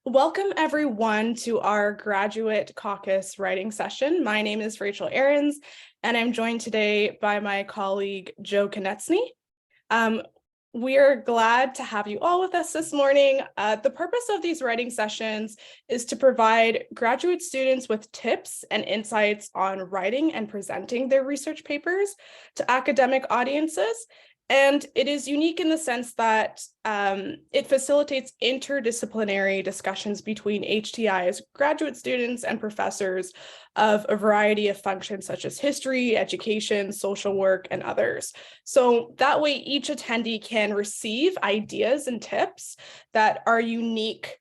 Welcome everyone to our graduate caucus writing session. My name is Rachel Ahrens, and I'm joined today by my colleague, Joe Konetsny. We are glad to have you all with us this morning. The purpose of these writing sessions is to provide graduate students with tips and insights on writing and presenting their research papers to academic audiences. And it is unique in the sense that it facilitates interdisciplinary discussions between HTI's graduate students and professors of a variety of functions such as history, education, social work, and others. So that way each attendee can receive ideas and tips that are unique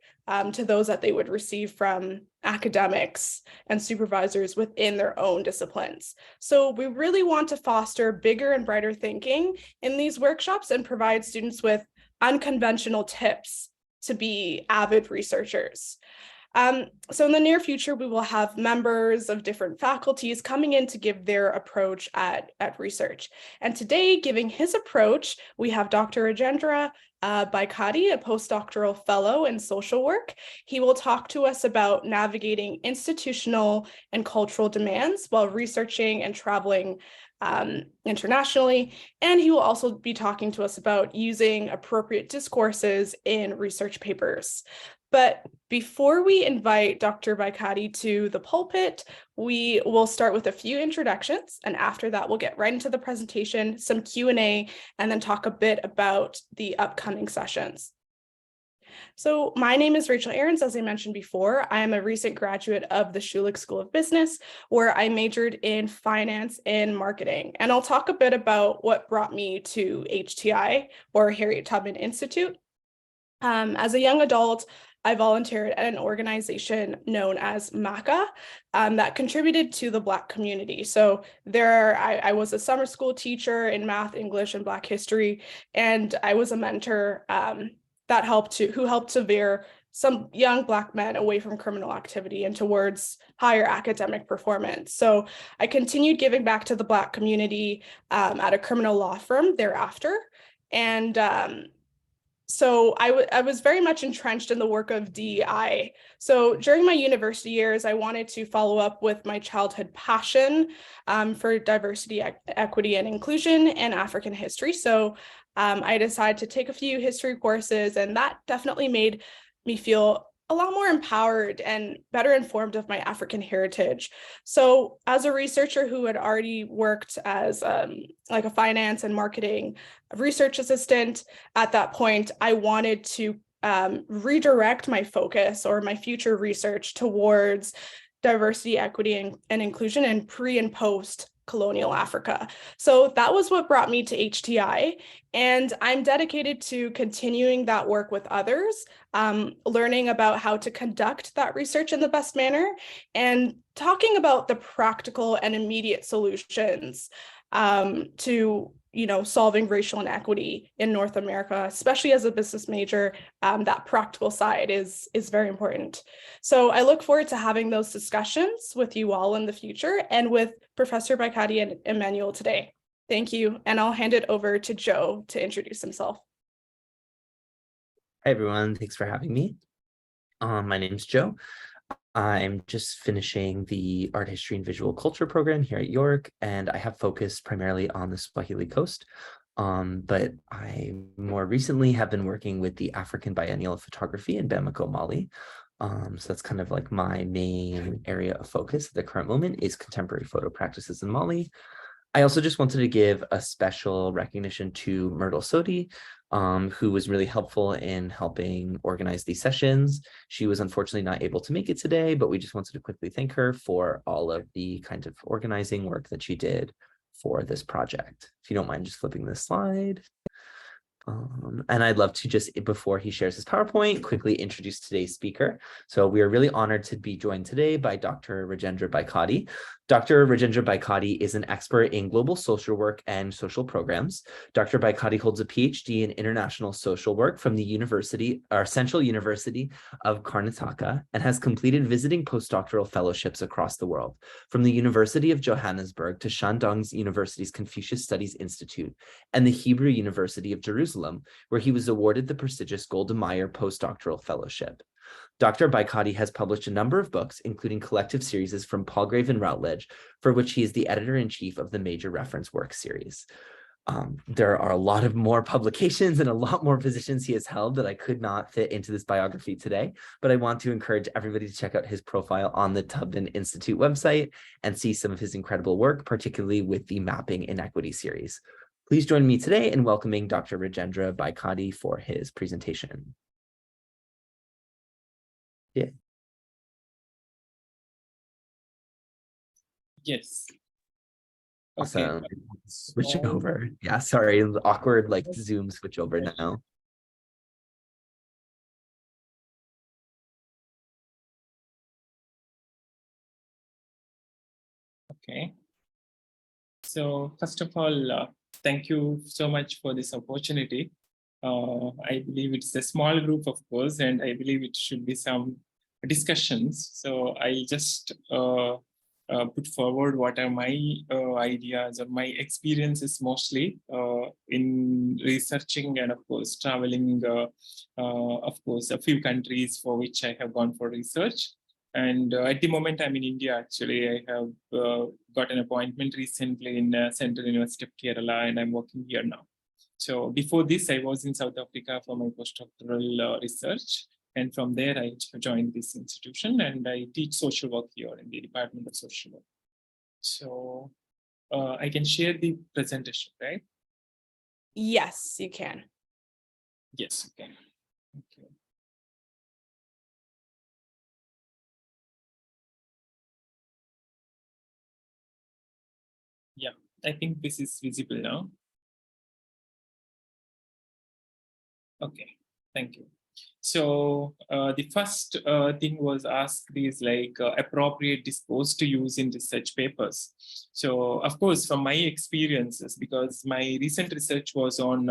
to those that they would receive from academics and supervisors within their own disciplines. So we really want to foster bigger and brighter thinking in these workshops and provide students with unconventional tips to be avid researchers. So in the near future, we will have members of different faculties coming in to give their approach at research. And today, giving his approach, we have Dr. Rajendra Baikady, a postdoctoral fellow in social work. He will talk to us about navigating institutional and cultural demands while researching and traveling internationally. And he will also be talking to us about using appropriate discourses in research papers. But before we invite Dr. Baikady to the pulpit, we will start with a few introductions, and after that, we'll get right into the presentation, some Q&A, and then talk a bit about the upcoming sessions. So my name is Rachel Ahrens, as I mentioned before. I am a recent graduate of the Schulich School of Business, where I majored in finance and marketing. And I'll talk a bit about what brought me to HTI, or Harriet Tubman Institute. As a young adult, I volunteered at an organization known as MACA that contributed to the Black community. So I was a summer school teacher in math, English, and Black history, and I was a mentor who helped to veer some young Black men away from criminal activity and towards higher academic performance. So I continued giving back to the Black community at a criminal law firm thereafter. And so I was very much entrenched in the work of DEI. So during my university years, I wanted to follow up with my childhood passion for diversity, equity, and inclusion and African history. So I decided to take a few history courses, and that definitely made me feel a lot more empowered and better informed of my African heritage. So as a researcher who had already worked as like a finance and marketing research assistant, at that point, I wanted to redirect my focus or my future research towards diversity, equity, and inclusion in pre and post colonial Africa. So that was what brought me to HTI, and I'm dedicated to continuing that work with others, learning about how to conduct that research in the best manner, and talking about the practical and immediate solutions to solving racial inequity in North America, especially as a business major. That practical side is very important. So I look forward to having those discussions with you all in the future and with Professor Baikady and Emmanuel today. Thank you, and I'll hand it over to Joe to introduce himself. Hi, everyone. Thanks for having me. My name's Joe. I'm just finishing the Art History and Visual Culture program here at York, and I have focused primarily on the Swahili Coast. But I more recently have been working with the African Biennial of Photography in Bamako, Mali. So that's kind of like my main area of focus at the current moment is contemporary photo practices in Mali. I also just wanted to give a special recognition to Myrtle Sodi, who was really helpful in helping organize these sessions. She was unfortunately not able to make it today, but we just wanted to quickly thank her for all of the kind of organizing work that she did for this project. If you don't mind just flipping this slide. And I'd love to just, before he shares his PowerPoint, quickly introduce today's speaker. So we are really honored to be joined today by Dr. Rajendra Baikady. Dr. Rajendra Baikady is an expert in global social work and social programs. Dr. Baikady holds a PhD in international social work from the Central University of Karnataka and has completed visiting postdoctoral fellowships across the world, from the University of Johannesburg to Shandong University's Confucius Studies Institute and the Hebrew University of Jerusalem, where he was awarded the prestigious Golda Meir postdoctoral fellowship. Dr. Baikady has published a number of books, including collective series from Palgrave and Routledge, for which he is the editor-in-chief of the Major Reference Work series. There are a lot of more publications and a lot more positions he has held that I could not fit into this biography today, but I want to encourage everybody to check out his profile on the Tubman Institute website and see some of his incredible work, particularly with the Mapping Inequity series. Please join me today in welcoming Dr. Rajendra Baikady for his presentation. Yeah. Yes. Awesome. Okay. Switch over. Yeah, sorry, awkward like Zoom switch over now. Okay. So first of all, thank you so much for this opportunity. I believe it's a small group, of course, and I believe it should be some discussions. So I'll just put forward what are my ideas or my experiences mostly in researching and, of course, traveling, of course, a few countries for which I have gone for research. And at the moment, I'm in India, actually. I have got an appointment recently in Central University of Kerala, and I'm working here now. So before this, I was in South Africa for my postdoctoral research. And from there, I joined this institution, and I teach social work here in the Department of Social Work. So I can share the presentation, right? Yes, you can. Yes, okay. Okay. Yeah, I think this is visible now. Okay, thank you. So the first thing was asked is like appropriate discourse to use in research papers. So of course, from my experiences, because my recent research was on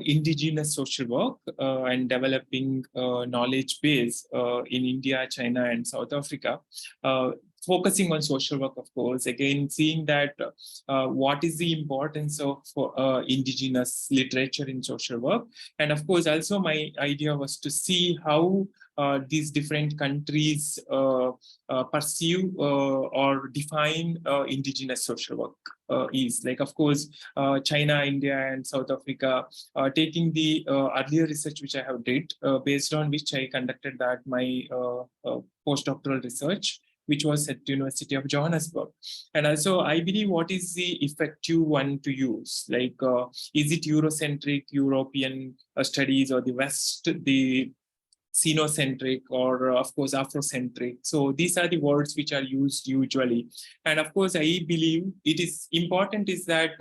indigenous social work and developing knowledge base in India, China, and South Africa. Focusing on social work, of course, again, seeing that what is the importance of indigenous literature in social work. And of course, also my idea was to see how these different countries perceive or define indigenous social work is. Like, of course, China, India, and South Africa, taking the earlier research which I have did, based on which I conducted that my postdoctoral research, which was at University of Johannesburg. And also, I believe what is the effective one to use? Like, is it Eurocentric, European studies, or the West, the Sinocentric, or of course Afrocentric? So these are the words which are used usually. And of course, I believe it is important is that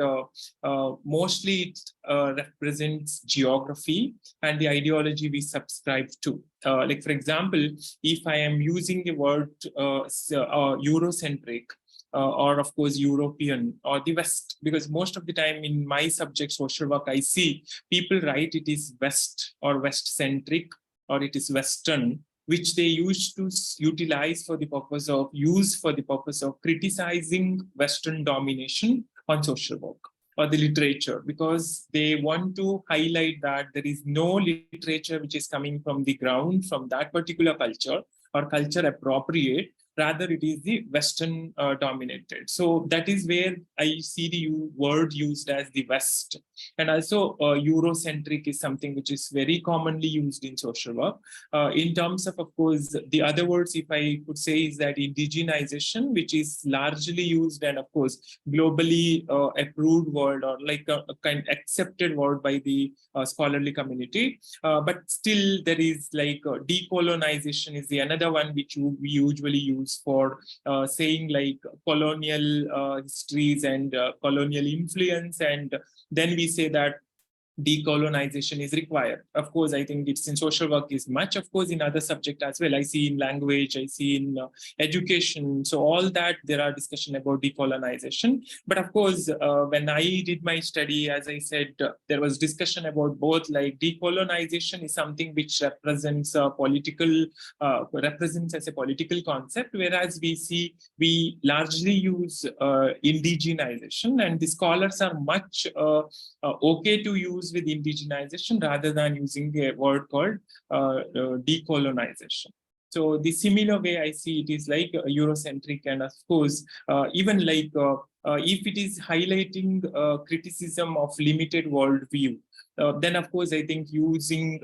mostly it represents geography and the ideology we subscribe to. Like, for example, if I am using the word Eurocentric, or of course European or the West, because most of the time in my subject social work, I see people write it is West or West-centric, or it is Western, which they used to utilize for the purpose of criticizing Western domination on social work or the literature, because they want to highlight that there is no literature which is coming from the ground, from that particular culture or culture appropriate. Rather, it is the Western dominated. So that is where I see the word used as the West. And also Eurocentric is something which is very commonly used in social work. In terms of course, the other words, if I could say, is that indigenization, which is largely used and of course globally approved word, or like a kind of accepted word by the scholarly community. But still there is like decolonization is the another one which we usually use for saying like colonial histories and colonial influence, and then we say that decolonization is required. Of course, I think it's in social work is much, of course, in other subject as well. I see in language, I see in education. So all that there are discussion about decolonization. But of course, when I did my study, as I said, there was discussion about both, like decolonization is something which represents a political, represents as a political concept, whereas we largely use indigenization, and the scholars are much okay to use goes with indigenization rather than using a word called decolonization. So the similar way I see it is like Eurocentric, and of course, even like if it is highlighting criticism of limited worldview, then of course I think using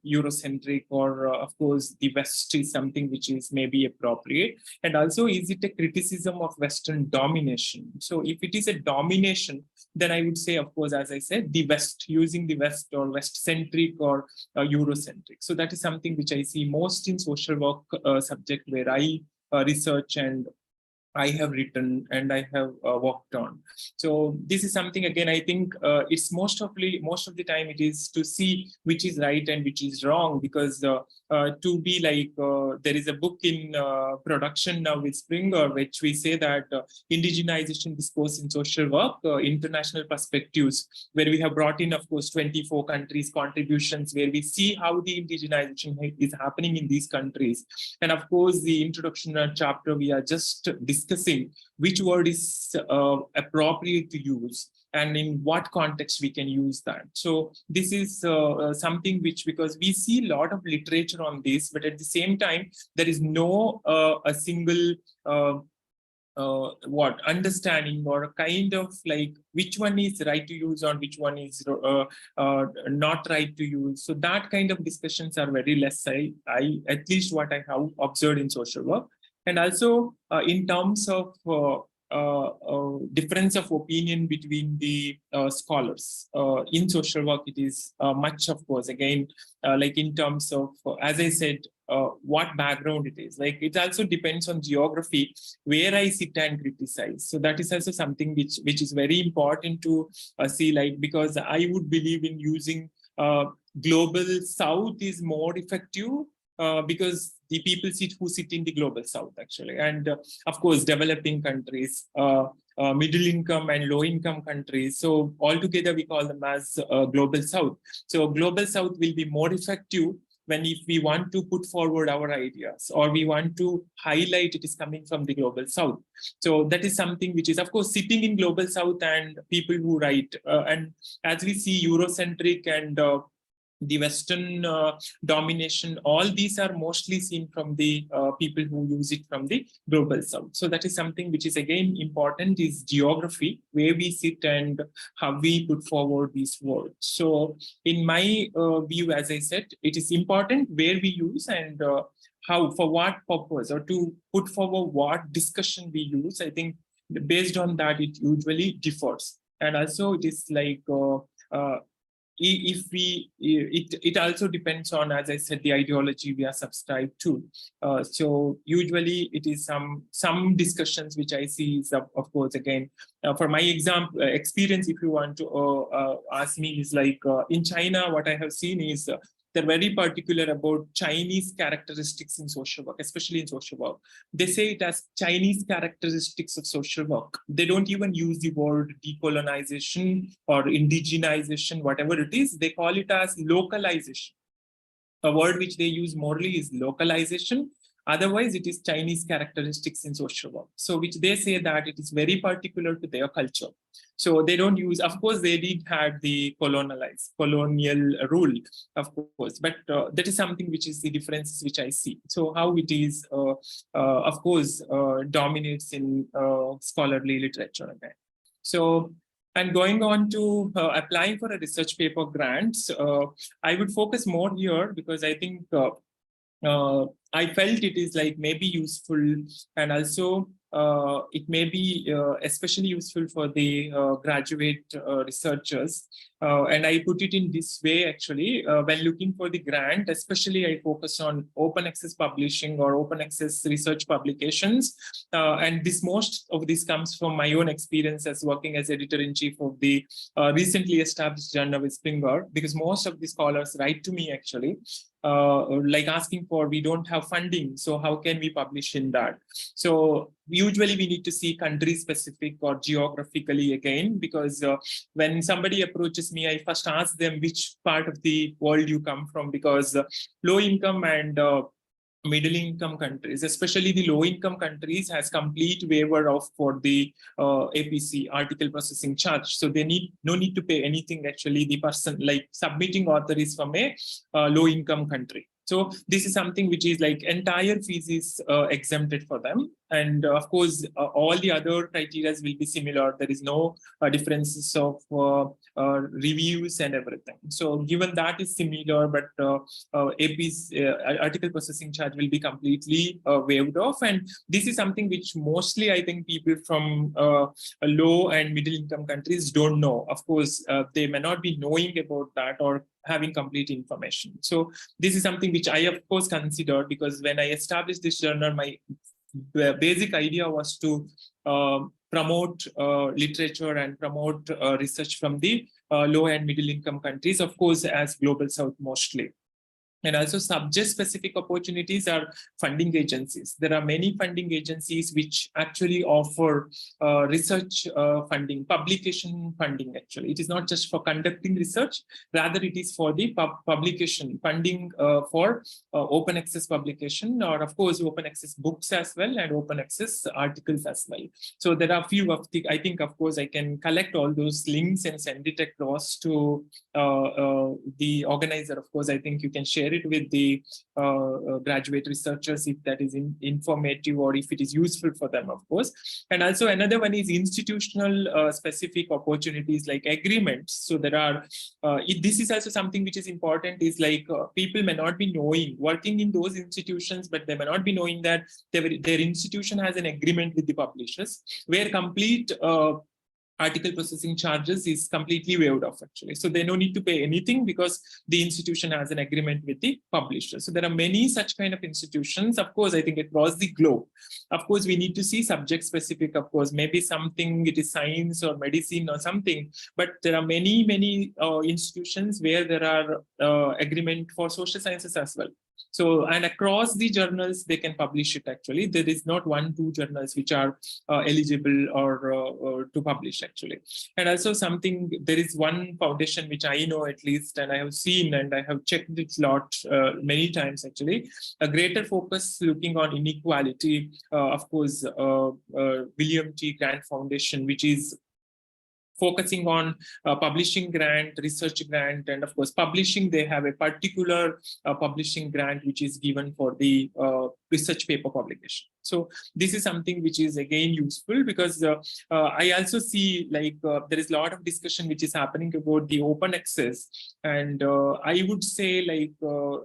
Eurocentric or of course the West is something which is maybe appropriate. And also, is it a criticism of Western domination? So if it is a domination, then I would say, of course, as I said, the West, using the West or West-centric or Eurocentric. So that is something which I see most in social work subject where I research and I have written and I have worked on. So this is something, again, I think it's most of the time it is to see which is right and which is wrong, because to be like, there is a book in production now with Springer, which we say that indigenization discourse in social work, international perspectives, where we have brought in, of course, 24 countries' contributions, where we see how the indigenization is happening in these countries. And of course, the introduction chapter, we are just discussing which word is appropriate to use and in what context we can use that. So this is something which, because we see a lot of literature on this, but at the same time, there is no a single understanding or a kind of like which one is right to use or which one is not right to use. So that kind of discussions are very less, I at least what I have observed in social work. And also in terms of difference of opinion between the scholars in social work, it is much, of course, again, like in terms of, as I said, what background it is. Like it also depends on geography, where I sit and criticize. So that is also something which is very important to see, like, because I would believe in using global South is more effective because the people who sit in the global South, actually. And of course, developing countries, middle income and low income countries. So altogether, we call them as global South. So global South will be more effective when if we want to put forward our ideas or we want to highlight it is coming from the global South. So that is something which is, of course, sitting in global South and people who write. And as we see Eurocentric and the Western domination, all these are mostly seen from the people who use it from the global South. So that is something which is again important, is geography, where we sit and how we put forward these words. So in my view, as I said, it is important where we use and how, for what purpose, or to put forward what discussion we use. I think based on that, it usually differs. And also it is like, if we, it also depends on, as I said, the ideology we are subscribed to. So usually it is some discussions which I see is, of course, again, for my example experience, if you want to ask me, is like in China, what I have seen is they're very particular about Chinese characteristics in social work, especially in social work. They say it as Chinese characteristics of social work. They don't even use the word decolonization or indigenization, whatever it is. They call it as localization. A word which they use morely is localization. Otherwise, it is Chinese characteristics in social work. So which they say that it is very particular to their culture. So they don't use, of course, they did have the colonial rule, of course, but that is something which is the differences which I see. So how it is, of course, dominates in scholarly literature again. So, and going on to applying for a research paper grants, I would focus more here because I think I felt it is like maybe useful, and also it may be especially useful for the graduate researchers. And I put it in this way, actually, when looking for the grant, especially I focus on open access publishing or open access research publications. And most of this comes from my own experience as working as editor-in-chief of the recently established journal with Springer, because most of the scholars write to me, actually, like asking for, we don't have funding, so how can we publish in that? So usually we need to see country specific or geographically again, because when somebody approaches me, I first ask them which part of the world you come from, because low income and middle income countries, especially the low income countries, has complete waiver of for the APC, article processing charge. So they no need to pay anything. Actually, the person like submitting author is from a low income country. So this is something which is like entire fees is exempted for them. And of course, all the other criteria will be similar. There is no differences of reviews and everything. So given that is similar, but AP's article processing charge will be completely waived off. And this is something which mostly I think people from low and middle income countries don't know. Of course, they may not be knowing about that or having complete information. So this is something which I of course considered, because when I established this journal, my basic idea was to promote literature and promote research from the low and middle income countries, of course, as Global South mostly. And also subject-specific opportunities are funding agencies. There are many funding agencies which actually offer research funding, publication funding actually. It is not just for conducting research, rather it is for the publication funding for open access publication, or of course open access books as well, and open access articles as well. So there are a few of the, I think of course I can collect all those links and send it across to the organizer. Of course, I think you can share it with the graduate researchers if that is informative or if it is useful for them, of course. And also another one is institutional specific opportunities like agreements. So there are, this is also something which is important, is like people may not be knowing, working in those institutions, but they may not be knowing that their institution has an agreement with the publishers where complete article processing charges is completely waived off actually. So they no need to pay anything because the institution has an agreement with the publisher. So there are many such kind of institutions, of course, I think across the globe. Of course, we need to see subject specific, of course, maybe something it is science or medicine or something, but there are many institutions where there are agreement for social sciences as well. So, and across the journals, they can publish it actually. There is not 1-2 journals which are eligible or to publish actually. And also something, there is one foundation which I know at least, and I have seen and I have checked it a lot many times actually, a greater focus looking on inequality, of course, William T. Grant Foundation, which is focusing on publishing grant, research grant, and of course publishing. They have a particular publishing grant which is given for the research paper publication. So this is something which is again useful, because I also see like there is a lot of discussion which is happening about the open access, and I would say like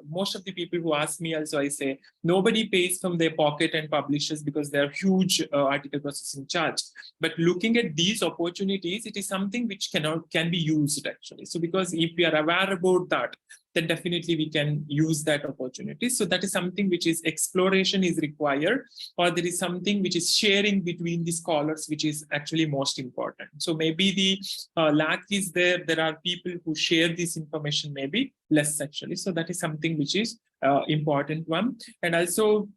most of the people who ask me also, I say nobody pays from their pocket and publishes because they are huge article processing charge. But looking at these opportunities, it is something which can be used actually. So because if we are aware about that, then definitely we can use that opportunity. So that is something which is exploration is required, or there is something which is sharing between the scholars, which is actually most important. So maybe the lack is there. There are people who share this information, maybe less actually. So that is something which is important one. And also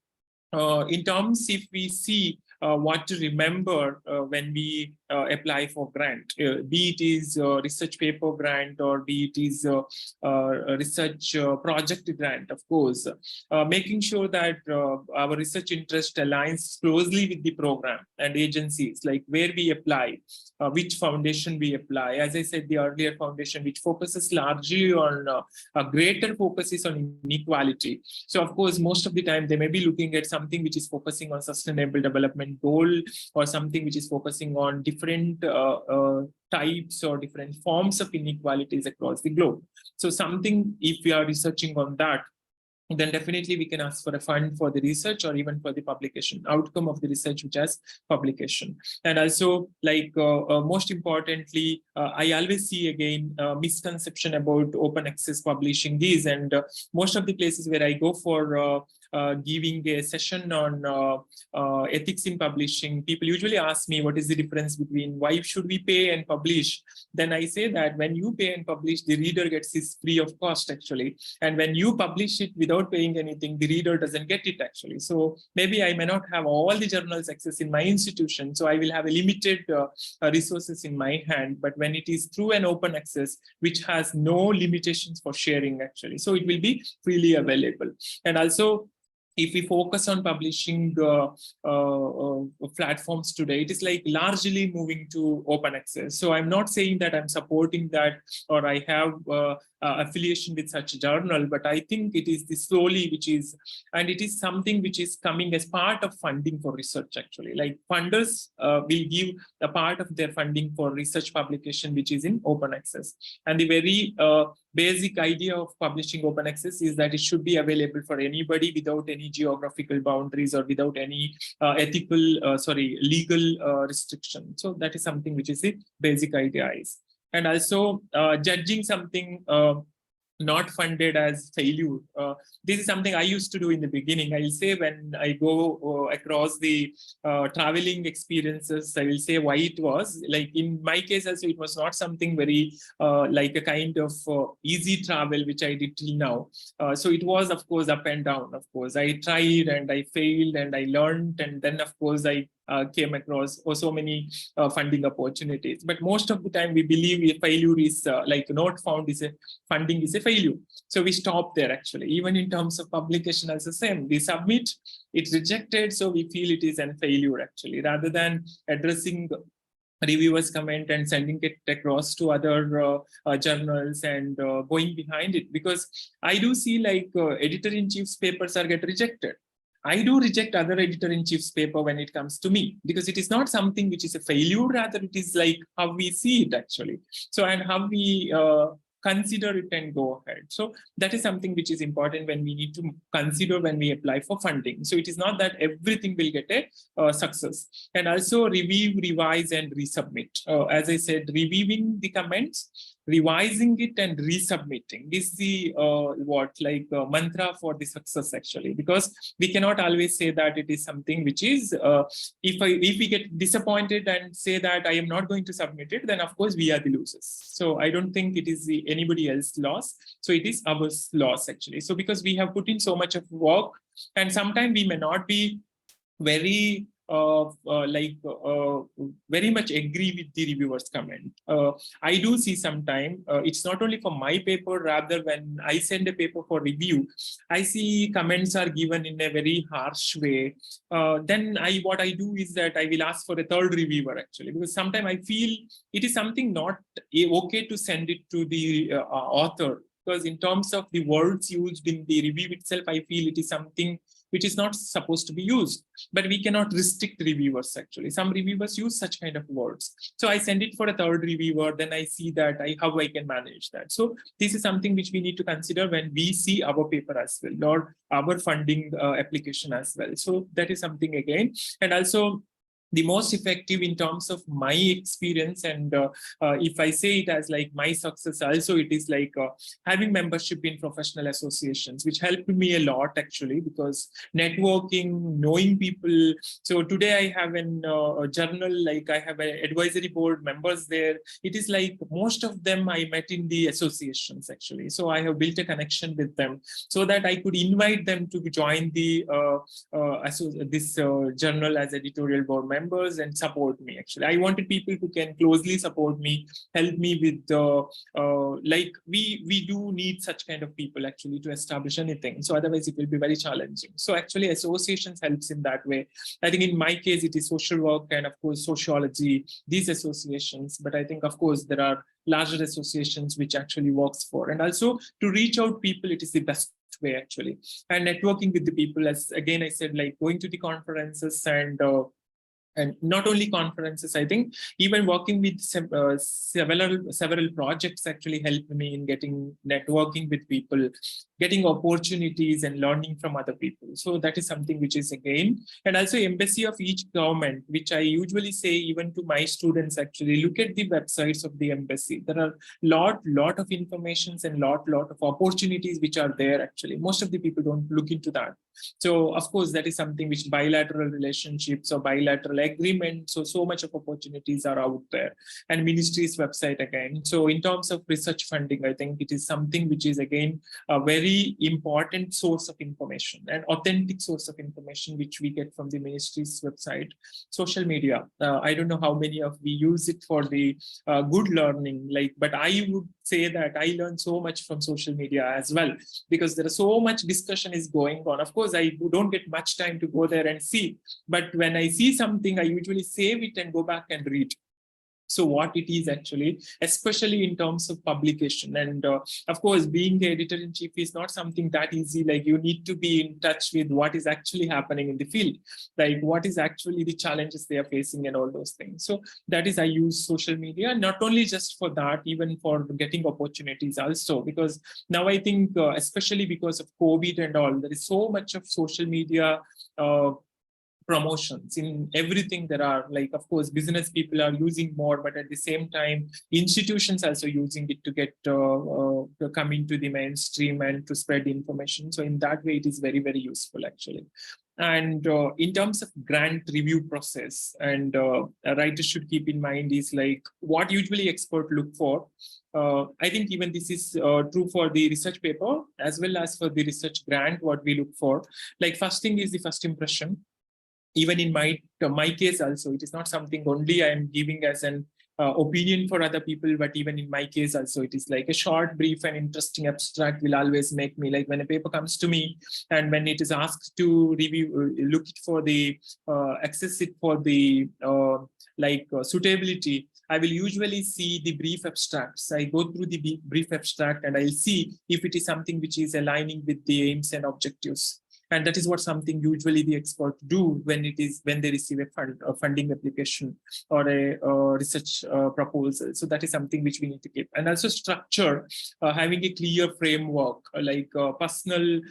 in terms, if we see what to remember when we apply for grant, be it is research paper grant or be it is a research project grant, of course, making sure that our research interest aligns closely with the program and agencies, like where we apply, which foundation we apply. As I said, the earlier foundation, which focuses largely on a greater focus is on inequality. So of course, most of the time they may be looking at something which is focusing on sustainable development goal, or something which is focusing on different types or different forms of inequalities across the globe. So something, if we are researching on that, then definitely we can ask for a fund for the research or even for the publication outcome of the research, which has publication. And also, like most importantly, I always see again misconception about open access publishing these, and most of the places where I go for giving a session on ethics in publishing, people usually ask me what is the difference between why should we pay and publish. Then I say that when you pay and publish, the reader gets this free of cost actually, and when you publish it without paying anything, the reader doesn't get it actually. So maybe I may not have all the journals access in my institution, so I will have a limited resources in my hand. But when it is through an open access, which has no limitations for sharing actually, so it will be freely available. And also, if we focus on publishing platforms today, it is like largely moving to open access. So I'm not saying that I'm supporting that or I have affiliation with such a journal, but I think it is the slowly which is, and it is something which is coming as part of funding for research actually. Like funders will give a part of their funding for research publication, which is in open access. And the very basic idea of publishing open access is that it should be available for anybody without any geographical boundaries or without any legal restriction. So that is something which is the basic idea is. And also judging something not funded as failure. This is something I used to do in the beginning. I'll say when I go across the traveling experiences, I will say why it was. Like in my case also, it was not something very like a kind of easy travel, which I did till now. So it was, of course, up and down. Of course, I tried and I failed and I learned. And then, of course, I came across so many funding opportunities. But most of the time we believe a failure is like not found is a funding is a failure. So we stop there actually. Even in terms of publication as the same, we submit, it's rejected, so we feel it is a failure actually, rather than addressing reviewers' comment and sending it across to other journals and going behind it. Because I do see like editor-in-chief's papers are get rejected. I do reject other editor-in-chief's paper when it comes to me, because it is not something which is a failure, rather it is like how we see it actually. So, and how we consider it and go ahead. So that is something which is important when we need to consider when we apply for funding. So it is not that everything will get a success. And also review, revise, and resubmit. As I said, reviewing the comments, revising it, and resubmitting. This is the mantra for the success actually, because we cannot always say that it is something which is if we get disappointed and say that I am not going to submit it, then of course we are the losers. So I don't think it is anybody else's loss. So it is our loss actually. So because we have put in so much of work, and sometimes we may not be very very much agree with the reviewer's comment. I do see sometime it's not only for my paper, rather when I send a paper for review, I see comments are given in a very harsh way. Then what I do is that I will ask for a third reviewer actually, because sometimes I feel it is something not okay to send it to the author, because in terms of the words used in the review itself, I feel it is something which is not supposed to be used. But we cannot restrict reviewers actually. Some reviewers use such kind of words. So I send it for a third reviewer, then I see that how I can manage that. So this is something which we need to consider when we see our paper as well, or our funding application as well. So that is something again. And also, the most effective in terms of my experience, and if I say it as like my success also, it is like having membership in professional associations, which helped me a lot actually, because networking, knowing people. So today I have a journal, like I have an advisory board members there. It is like most of them I met in the associations actually. So I have built a connection with them so that I could invite them to join the this journal as editorial board members and support me actually. I wanted people who can closely support me, help me with like we do need such kind of people actually to establish anything. So otherwise it will be very challenging. So actually associations helps in that way. I think in my case it is social work and of course sociology, these associations. But I think of course there are larger associations which actually works for. And also to reach out people, it is the best way actually. And networking with the people, as again I said, like going to the conferences and not only conferences, I think even working with several projects actually helped me in getting networking with people, getting opportunities and learning from other people. So that is something which is again, and also embassy of each government, which I usually say even to my students actually, look at the websites of the embassy. There are lot of informations and lot of opportunities which are there actually. Most of the people don't look into that. So of course that is something which bilateral relationships or bilateral agreements, so much of opportunities are out there. And ministry's website again. So in terms of research funding, I think it is something which is again a very important source of information, an authentic source of information which we get from the ministry's website. Social media, I don't know how many of we use it for the good learning, like, but I would say that I learned so much from social media as well, because there is so much discussion is going on. Of course, I don't get much time to go there and see, but when I see something, I usually save it and go back and read. So what it is actually, especially in terms of publication. And of course, being the editor-in-chief is not something that easy. Like, you need to be in touch with what is actually happening in the field, like what is actually the challenges they are facing and all those things. So that is, I use social media, not only just for that, even for getting opportunities also, because now I think, especially because of COVID and all, there is so much of social media promotions in everything. There are, like, of course, business people are using more, but at the same time, institutions also using it to get to come into the mainstream and to spread information. So in that way, it is very, very useful actually. And in terms of grant review process, and writers should keep in mind is like what usually experts look for. I think even this is true for the research paper as well as for the research grant. What we look for, like, first thing is the first impression. Even in my case also, it is not something only I am giving as an opinion for other people, but even in my case also, it is like a short, brief, and interesting abstract will always make me, like, when a paper comes to me and when it is asked to review, look it for the access it for the suitability, I will usually see the brief abstracts. I go through the brief abstract and I'll see if it is something which is aligning with the aims and objectives. And that is what something usually the experts do when they receive a funding application or a research proposal. So that is something which we need to keep. And also structure, having a clear framework, like personal,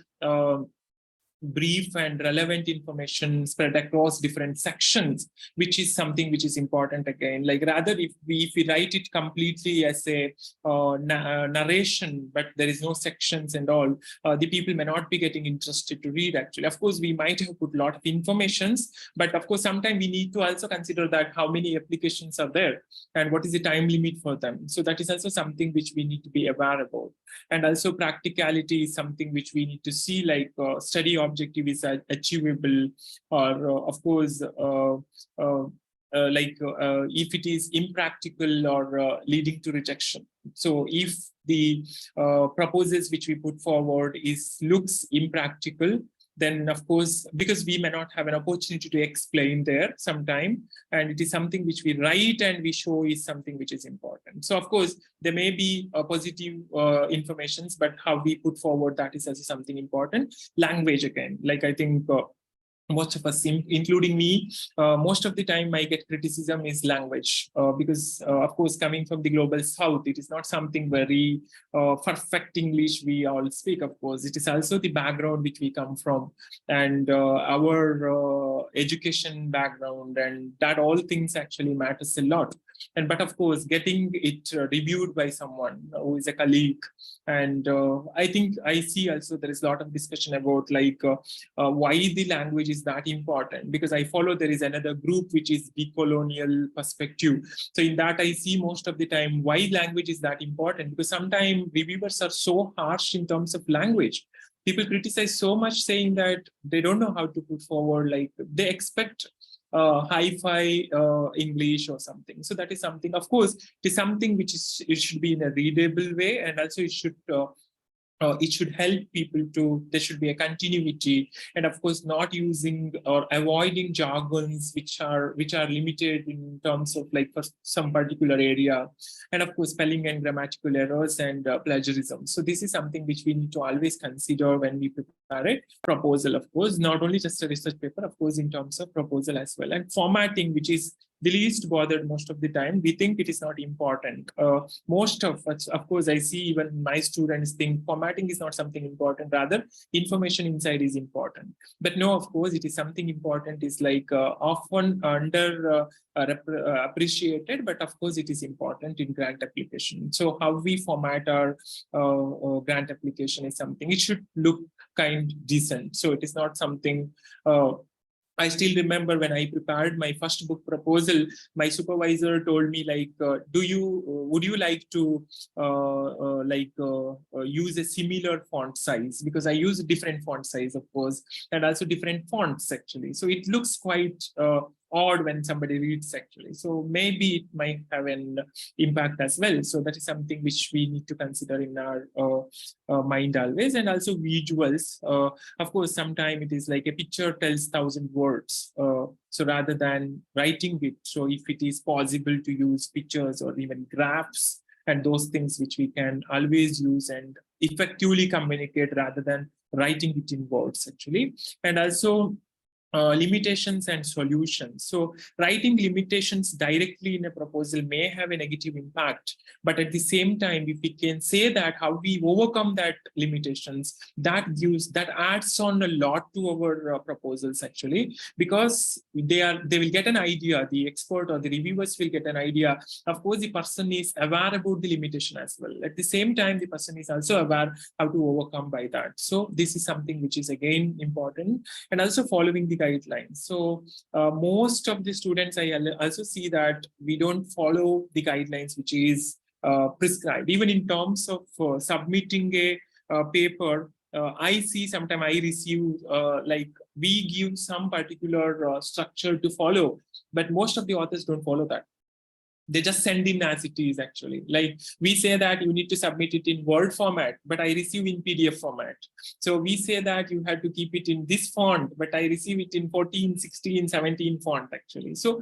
brief and relevant information spread across different sections, which is something which is important again. Like, rather if we write it completely as a narration, but there is no sections and all, the people may not be getting interested to read actually. Of course, we might have put a lot of informations, but of course, sometimes we need to also consider that how many applications are there and what is the time limit for them. So that is also something which we need to be aware about. And also practicality is something which we need to see, like study objective is achievable, or of course, if it is impractical or leading to rejection. So if the proposals which we put forward looks impractical, then of course, because we may not have an opportunity to explain there sometime, and it is something which we write and we show is something which is important. So of course, there may be positive informations, but how we put forward that is also something important. Language again, like I think most of us, including me, most of the time I get criticism is language, because of course, coming from the global south, it is not something very perfect English we all speak. Of course, it is also the background which we come from, and our education background, and that all things actually matters a lot. And but of course, getting it reviewed by someone who is a colleague, and I think I see also there is a lot of discussion about like why the language is that important, because I follow there is another group which is decolonial perspective. So in that I see most of the time why language is that important, because sometimes reviewers are so harsh in terms of language. People criticize so much, saying that they don't know how to put forward, like they expect hi-fi English or something. So that is something, of course, it is something which is, it should be in a readable way, and also it should help people to, there should be a continuity, and of course not using or avoiding jargons which are limited in terms of like for some particular area, and of course spelling and grammatical errors and plagiarism. So this is something which we need to always consider when we prepare a proposal, of course, not only just a research paper, of course, in terms of proposal as well. And formatting, which is the least bothered most of the time, we think it is not important. Most of us, of course, I see even my students think formatting is not something important, rather information inside is important. But no, of course, it is something important, is like often under appreciated, but of course it is important in grant application. So how we format our grant application is something, it should look kind decent. So it is not something, I still remember when I prepared my first book proposal, my supervisor told me like, would you like to use a similar font size? Because I use a different font size, of course, and also different fonts actually. So it looks quite odd when somebody reads actually. So maybe it might have an impact as well. So that is something which we need to consider in our mind always. And also visuals. Of course, sometimes it is like a picture tells 1,000 words. So rather than writing it, so if it is possible to use pictures or even graphs and those things which we can always use and effectively communicate rather than writing it in words actually. And also limitations and solutions. So writing limitations directly in a proposal may have a negative impact, but at the same time, if we can say that how we overcome that limitations, that adds on a lot to our proposals actually, because they will get an idea, the expert or the reviewers will get an idea. Of course, the person is aware about the limitation as well. At the same time, the person is also aware how to overcome by that. So this is something which is again important, and also following the guidelines. So most of the students, I also see that we don't follow the guidelines which is prescribed. Even in terms of submitting a paper, I see sometimes I receive like we give some particular structure to follow, but most of the authors don't follow that. They just send in as it is actually. Like we say that you need to submit it in Word format, but I receive in PDF format. So we say that you have to keep it in this font, but I receive it in 14, 16, 17 font actually. So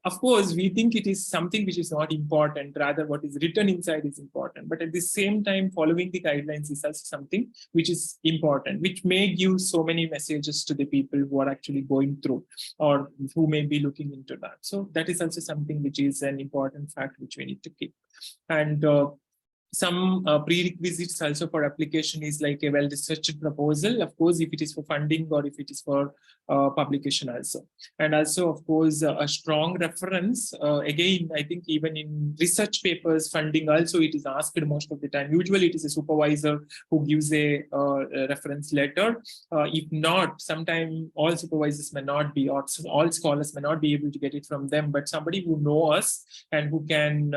of course, we think it is something which is not important, rather what is written inside is important. But at the same time, following the guidelines is also something which is important, which may give so many messages to the people who are actually going through or who may be looking into that. So that is also something which is an important fact which we need to keep. And some prerequisites also for application is like a well-researched proposal, of course, if it is for funding or if it is for publication also. And also, of course, a strong reference. Again, I think even in research papers, funding also, it is asked most of the time. Usually it is a supervisor who gives a reference letter. If not, sometimes all supervisors may not be, or all scholars may not be able to get it from them, but somebody who knows us and who can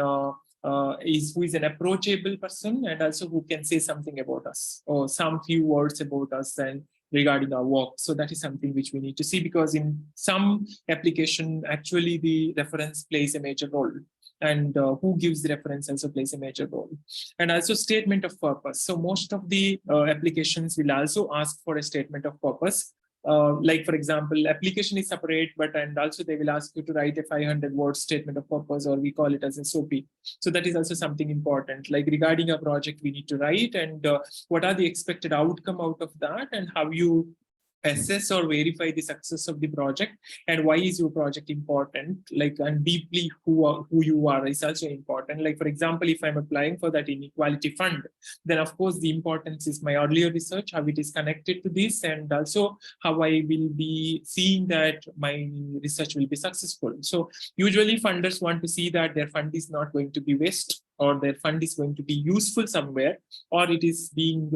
who is an approachable person and also who can say something about us or some few words about us and regarding our work. So that is something which we need to see, because in some application, actually the reference plays a major role, and who gives the reference also plays a major role. And also statement of purpose. So most of the applications will also ask for a statement of purpose. Like for example, application is separate, and also they will ask you to write a 500-word statement of purpose, or we call it as SOP. So that is also something important. Like regarding a project, we need to write and what are the expected outcome out of that, and how you assess or verify the success of the project, and why is your project important, like, and deeply who you are is also important. Like for example, if I'm applying for that inequality fund, then of course the importance is my earlier research, how it is connected to this, and also how I will be seeing that my research will be successful. So usually funders want to see that their fund is not going to be waste, or their fund is going to be useful somewhere, or it is being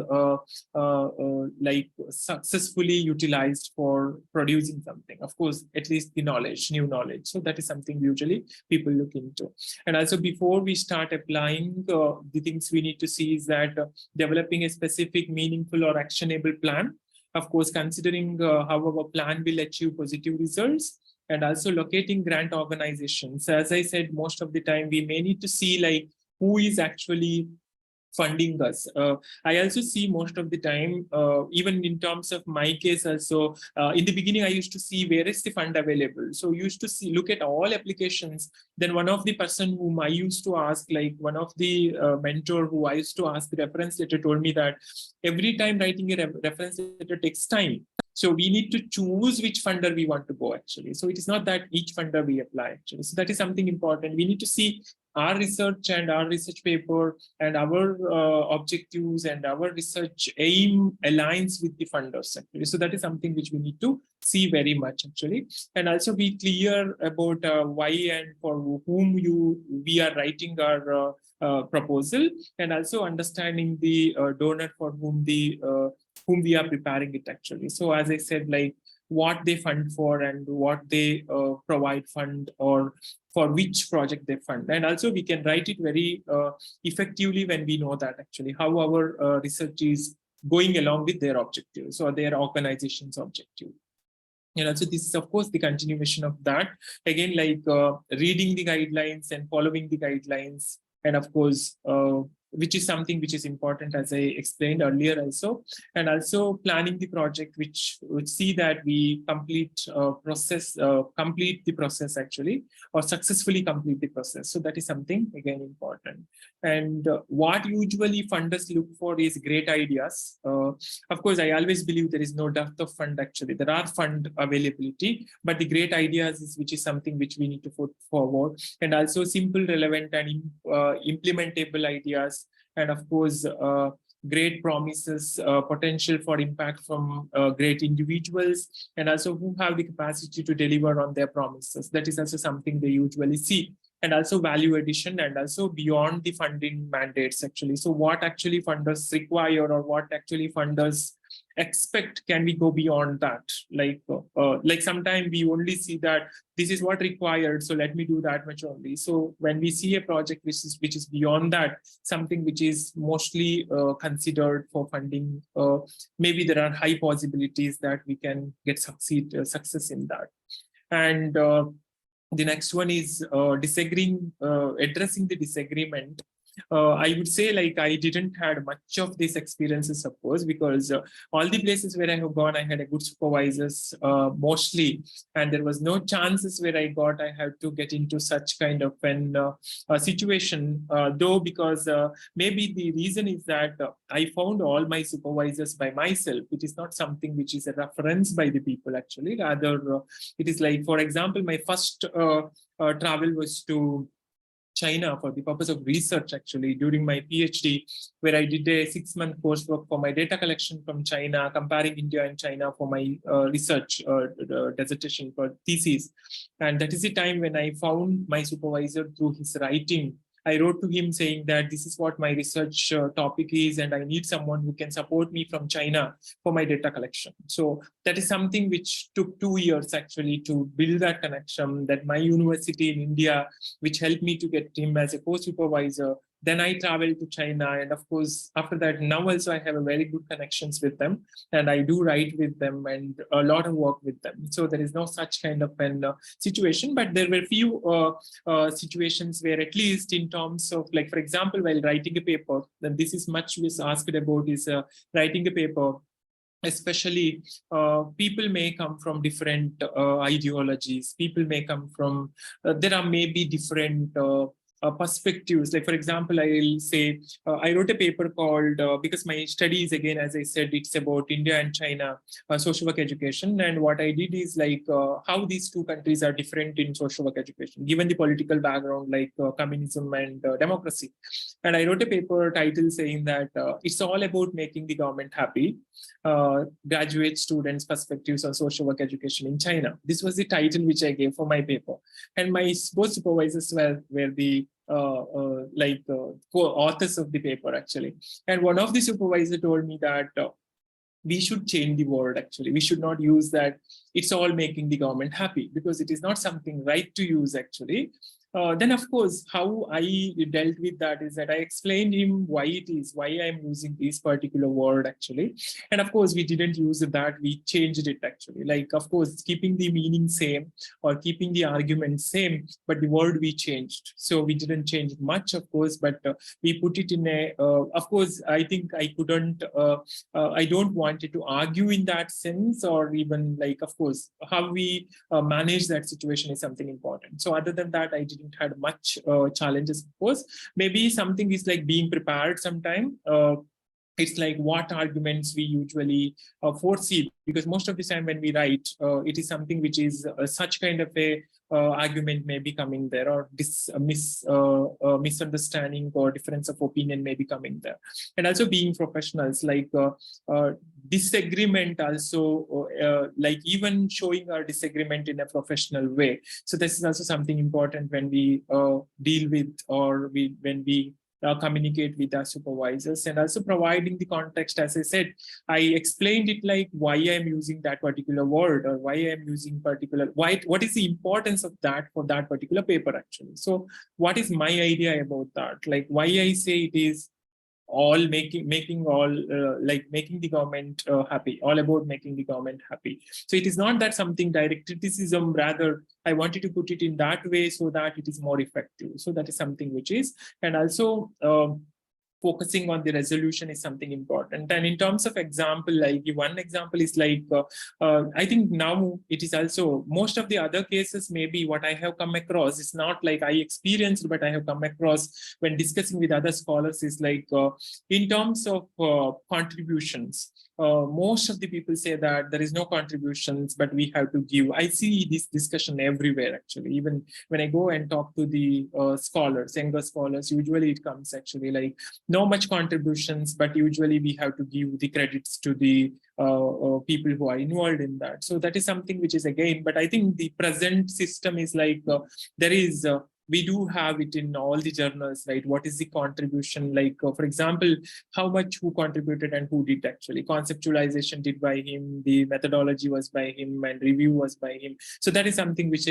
like successfully utilized for producing something. Of course, at least the knowledge, new knowledge. So that is something usually people look into. And also before we start applying, the things we need to see is that developing a specific, meaningful or actionable plan. Of course, considering how our plan will achieve positive results, and also locating grant organizations. As I said, most of the time we may need to see like who is actually funding us. I also see most of the time, even in terms of my case also, in the beginning, I used to see where is the fund available. So used to see, look at all applications. Then one of the person whom I used to ask, like one of the mentor who I used to ask the reference letter told me that every time writing a reference letter takes time. So we need to choose which funder we want to go actually. So it is not that each funder we apply actually. So that is something important. We need to see our research and our research paper and our objectives and our research aim aligns with the funders actually. So that is something which we need to see very much actually. And also be clear about why and for whom we are writing our proposal, and also understanding the donor for whom we are preparing it actually. So as I said, like what they fund for and what they provide fund, or for which project they fund. And also we can write it very effectively when we know that actually how our research is going along with their objectives or their organization's objective. And also this is of course the continuation of that. Again, like reading the guidelines and following the guidelines, and of course, which is something which is important, as I explained earlier also, and also planning the project, which see that we complete the process actually, or successfully complete the process. So that is something again important. And what usually funders look for is great ideas. Of course, I always believe there is no dearth of fund actually. There are fund availability, but the great ideas is which is something which we need to put forward, and also simple, relevant, and implementable ideas, and of course, great promises, potential for impact from great individuals, and also who have the capacity to deliver on their promises. That is also something they usually see. And also value addition, and also beyond the funding mandates actually. So what actually funders require, or what actually funders expect, can we go beyond that? Like sometimes we only see that this is what required, so let me do that much only. So when we see a project which is beyond that, something which is mostly considered for funding, maybe there are high possibilities that we can get success in that. And the next one is addressing the disagreement. I would say, like, I didn't had much of these experiences, of course, because all the places where I have gone, I had a good supervisors mostly, and there was no chances where I had to get into such kind of a situation, though, because maybe the reason is that I found all my supervisors by myself. It is not something which is a reference by the people actually, rather it is like, for example, my first travel was to China for the purpose of research actually during my PhD, where I did a 6-month coursework for my data collection from China, comparing India and China for my research dissertation for thesis. And that is the time when I found my supervisor through his writing. I wrote to him saying that this is what my research topic is, and I need someone who can support me from China for my data collection. So that is something which took 2 years actually to build that connection, that my university in India, which helped me to get him as a co-supervisor. Then I traveled to China, and of course, after that, now also I have a very good connections with them, and I do write with them and a lot of work with them. So there is no such kind of an situation, but there were few situations where, at least in terms of, like, for example, while writing a paper, then this is much was asked about, is writing a paper. Especially people may come from different ideologies. People may come from, there are maybe different perspectives. Like, for example, I'll say, I wrote a paper called, because my studies, again, as I said, it's about India and China social work education. And what I did is, like, how these two countries are different in social work education, given the political background, like communism and democracy. And I wrote a paper title saying that it's all about making the government happy, graduate students' perspectives on social work education in China. This was the title which I gave for my paper. And my both supervisors were the co-authors of the paper actually. And one of the supervisors told me that we should change the word actually. We should not use that it's all making the government happy, because it is not something right to use actually. Then, of course, how I dealt with that is that I explained him why I'm using this particular word actually. And of course, we didn't use that, we changed it actually. Like, of course, keeping the meaning same or keeping the argument same, but the word we changed. So we didn't change much, of course, but we put it in a, of course, I think I couldn't, I don't want it to argue in that sense, or even, like, of course, how we manage that situation is something important. So other than that, I didn't had much challenges, of course. Maybe something is like being prepared sometime. It's like what arguments we usually foresee, because most of the time when we write, it is something which is such kind of a argument may be coming there, or misunderstanding or difference of opinion may be coming there. And also being professionals, like disagreement also, like even showing our disagreement in a professional way. So this is also something important when we deal with, or when we communicate with our supervisors. And also providing the context. As I said, I explained it like why I'm using that particular word, or why I'm using what is the importance of that for that particular paper actually. So what is my idea about that? Like, why I say it is all making the government happy, all about making the government happy. So it is not that something direct criticism, rather I wanted to put it in that way so that it is more effective. So that is something which is, and also focusing on the resolution is something important. And in terms of example, like one example is like, I think now it is also, most of the other cases, maybe what I have come across is not like I experienced, but I have come across when discussing with other scholars is like, in terms of contributions, most of the people say that there is no contributions, but we have to give. I see this discussion everywhere, actually. Even when I go and talk to the scholars, younger scholars, usually it comes actually like, no much contributions, but usually we have to give the credits to the people who are involved in that. So that is something which is again, but I think the present system is like, there is, we do have it in all the journals, right? What is the contribution? Like, for example, how much who contributed and who did actually. Conceptualization did by him, the methodology was by him, and review was by him. So that is something which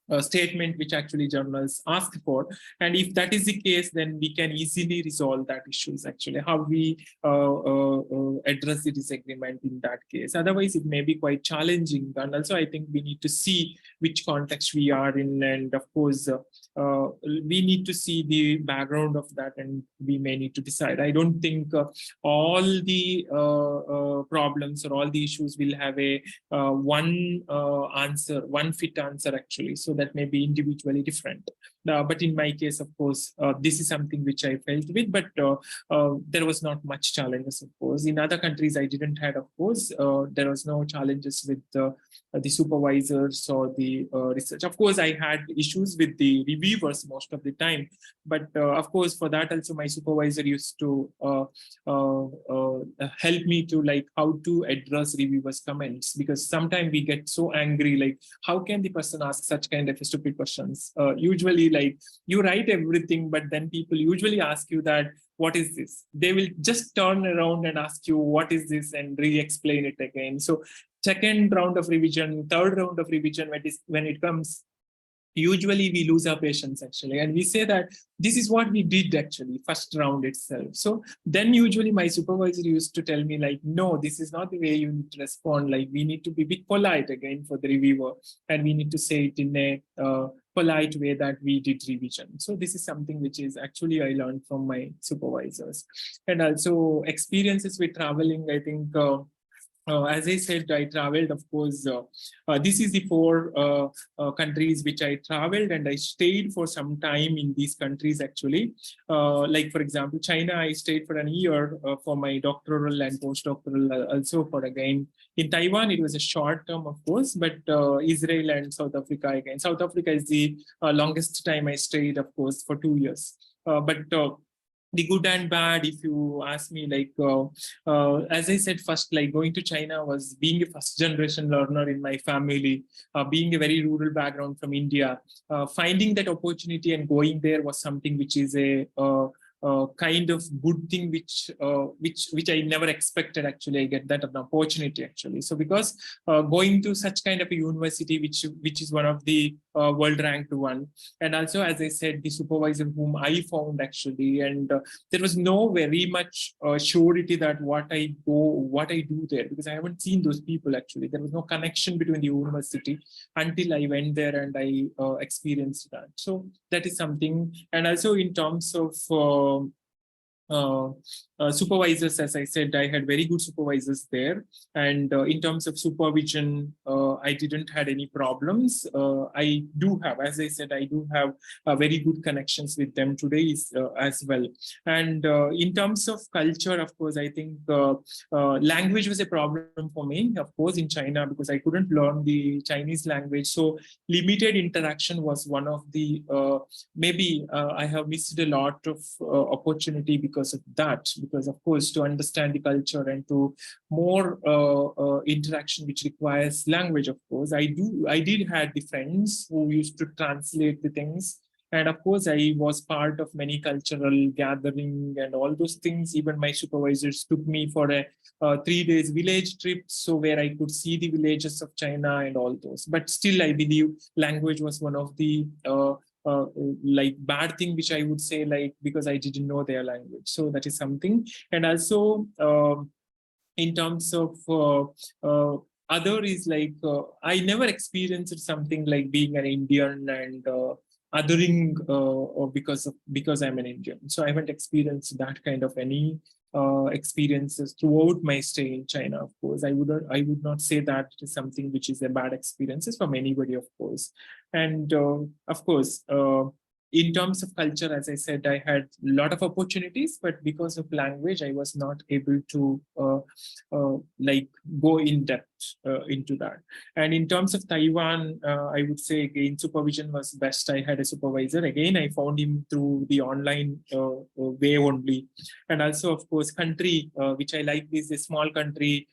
a statement which actually journals ask for. And if that is the case, then we can easily resolve that issues, actually, how we address the disagreement in that case. Otherwise, it may be quite challenging. And also, I think we need to see which context we are in. And of course, we need to see the background of that, and we may need to decide. I don't think all the problems or all the issues will have a one answer, one fit answer, actually. So that may be individually different. But in my case, of course, this is something which I felt with, but there was not much challenges, of course. In other countries, I didn't have, of course, there was no challenges with the supervisors or the research. Of course, I had issues with the reviewers most of the time, but of course, for that also my supervisor used to help me to like how to address reviewers' comments, because sometimes we get so angry, like how can the person ask such kind of stupid questions? Usually, like you write everything, but then people usually ask you that, what is this? They will just turn around and ask you, what is this? And re-explain it again. So second round of revision, third round of revision, when it comes, usually we lose our patience, actually. And we say that this is what we did actually, first round itself. So then usually my supervisor used to tell me like, no, this is not the way you need to respond. Like we need to be a bit polite again for the reviewer. And we need to say it in a polite way that we did revision. So this is something which is actually I learned from my supervisors. And also experiences with traveling, I think, as I said, I traveled, of course, this is the 4 countries which I traveled, and I stayed for some time in these countries, actually. Like, for example, China, I stayed for a year for my doctoral and postdoctoral, also for again. In Taiwan, it was a short term, of course, but Israel and South Africa, again. South Africa is the longest time I stayed, of course, for 2 years. But the good and bad, if you ask me, like, as I said, first, like going to China was being a first generation learner in my family, being a very rural background from India, finding that opportunity and going there was something which is a kind of good thing, which I never expected, actually. I get that an opportunity, actually. So because going to such kind of a university, which is one of the world ranked one, and also, as I said, the supervisor whom I found, actually, and there was no very much surety that what I do there, because I haven't seen those people, actually. There was no connection between the university until I went there and I experienced that. So that is something. And also in terms of supervisors, as I said, I had very good supervisors there, and in terms of supervision, I didn't had any problems. I do have, as I said, I do have very good connections with them today as well. And in terms of culture, of course, I think language was a problem for me, of course, in China, because I couldn't learn the Chinese language. So limited interaction was one of the maybe I have missed a lot of opportunity because of that, because of course, to understand the culture and to more interaction which requires language, of course, I did had the friends who used to translate the things. And of course, I was part of many cultural gathering and all those things. Even my supervisors took me for a 3 days village trip, so where I could see the villages of China and all those. But still, I believe language was one of the like bad thing which I would say, like, because I didn't know their language. So that is something. And also in terms of other is like I never experienced something like being an Indian and othering or because I'm an Indian. So I haven't experienced that kind of any experiences throughout my stay in China. Of course, I would not say that it is something which is a bad experiences from anybody, of course. And of course, in terms of culture, as I said, I had a lot of opportunities, but because of language, I was not able to like go in depth into that. And in terms of Taiwan, I would say again, supervision was best. I had a supervisor. Again, I found him through the online way only. And also, of course, country, which I like is a small country.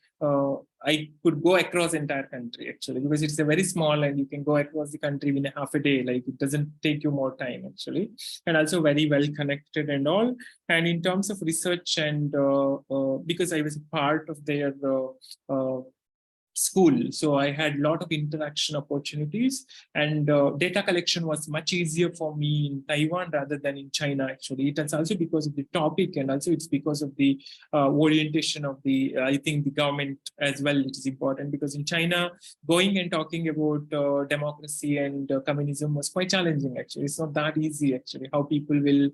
I could go across the entire country actually, because it's a very small and you can go across the country in a half a day. Like it doesn't take you more time actually, and also very well connected and all. And in terms of research and because I was a part of their school, so I had a lot of interaction opportunities, and data collection was much easier for me in Taiwan rather than in China actually. It's also because of the topic, and also it's because of the orientation of the I think the government as well. It is important because in China, going and talking about democracy and communism was quite challenging actually. It's not that easy actually. How people will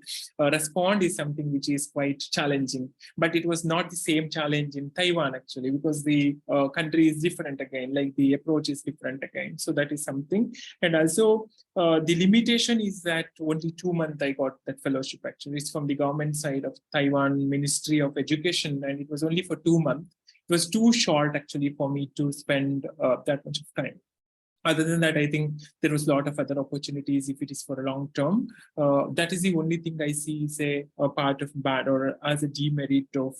respond is something which is quite challenging, but it was not the same challenge in Taiwan actually, because the country is different again, like the approach is different again. So that is something. And also the limitation is that only 2 months I got that fellowship actually. It's from the government side of Taiwan Ministry of Education, and it was only for 2 months. It was too short actually for me to spend that much of time. Other than that, I think there was a lot of other opportunities if it is for a long term. That is the only thing I see is a part of bad or as a demerit of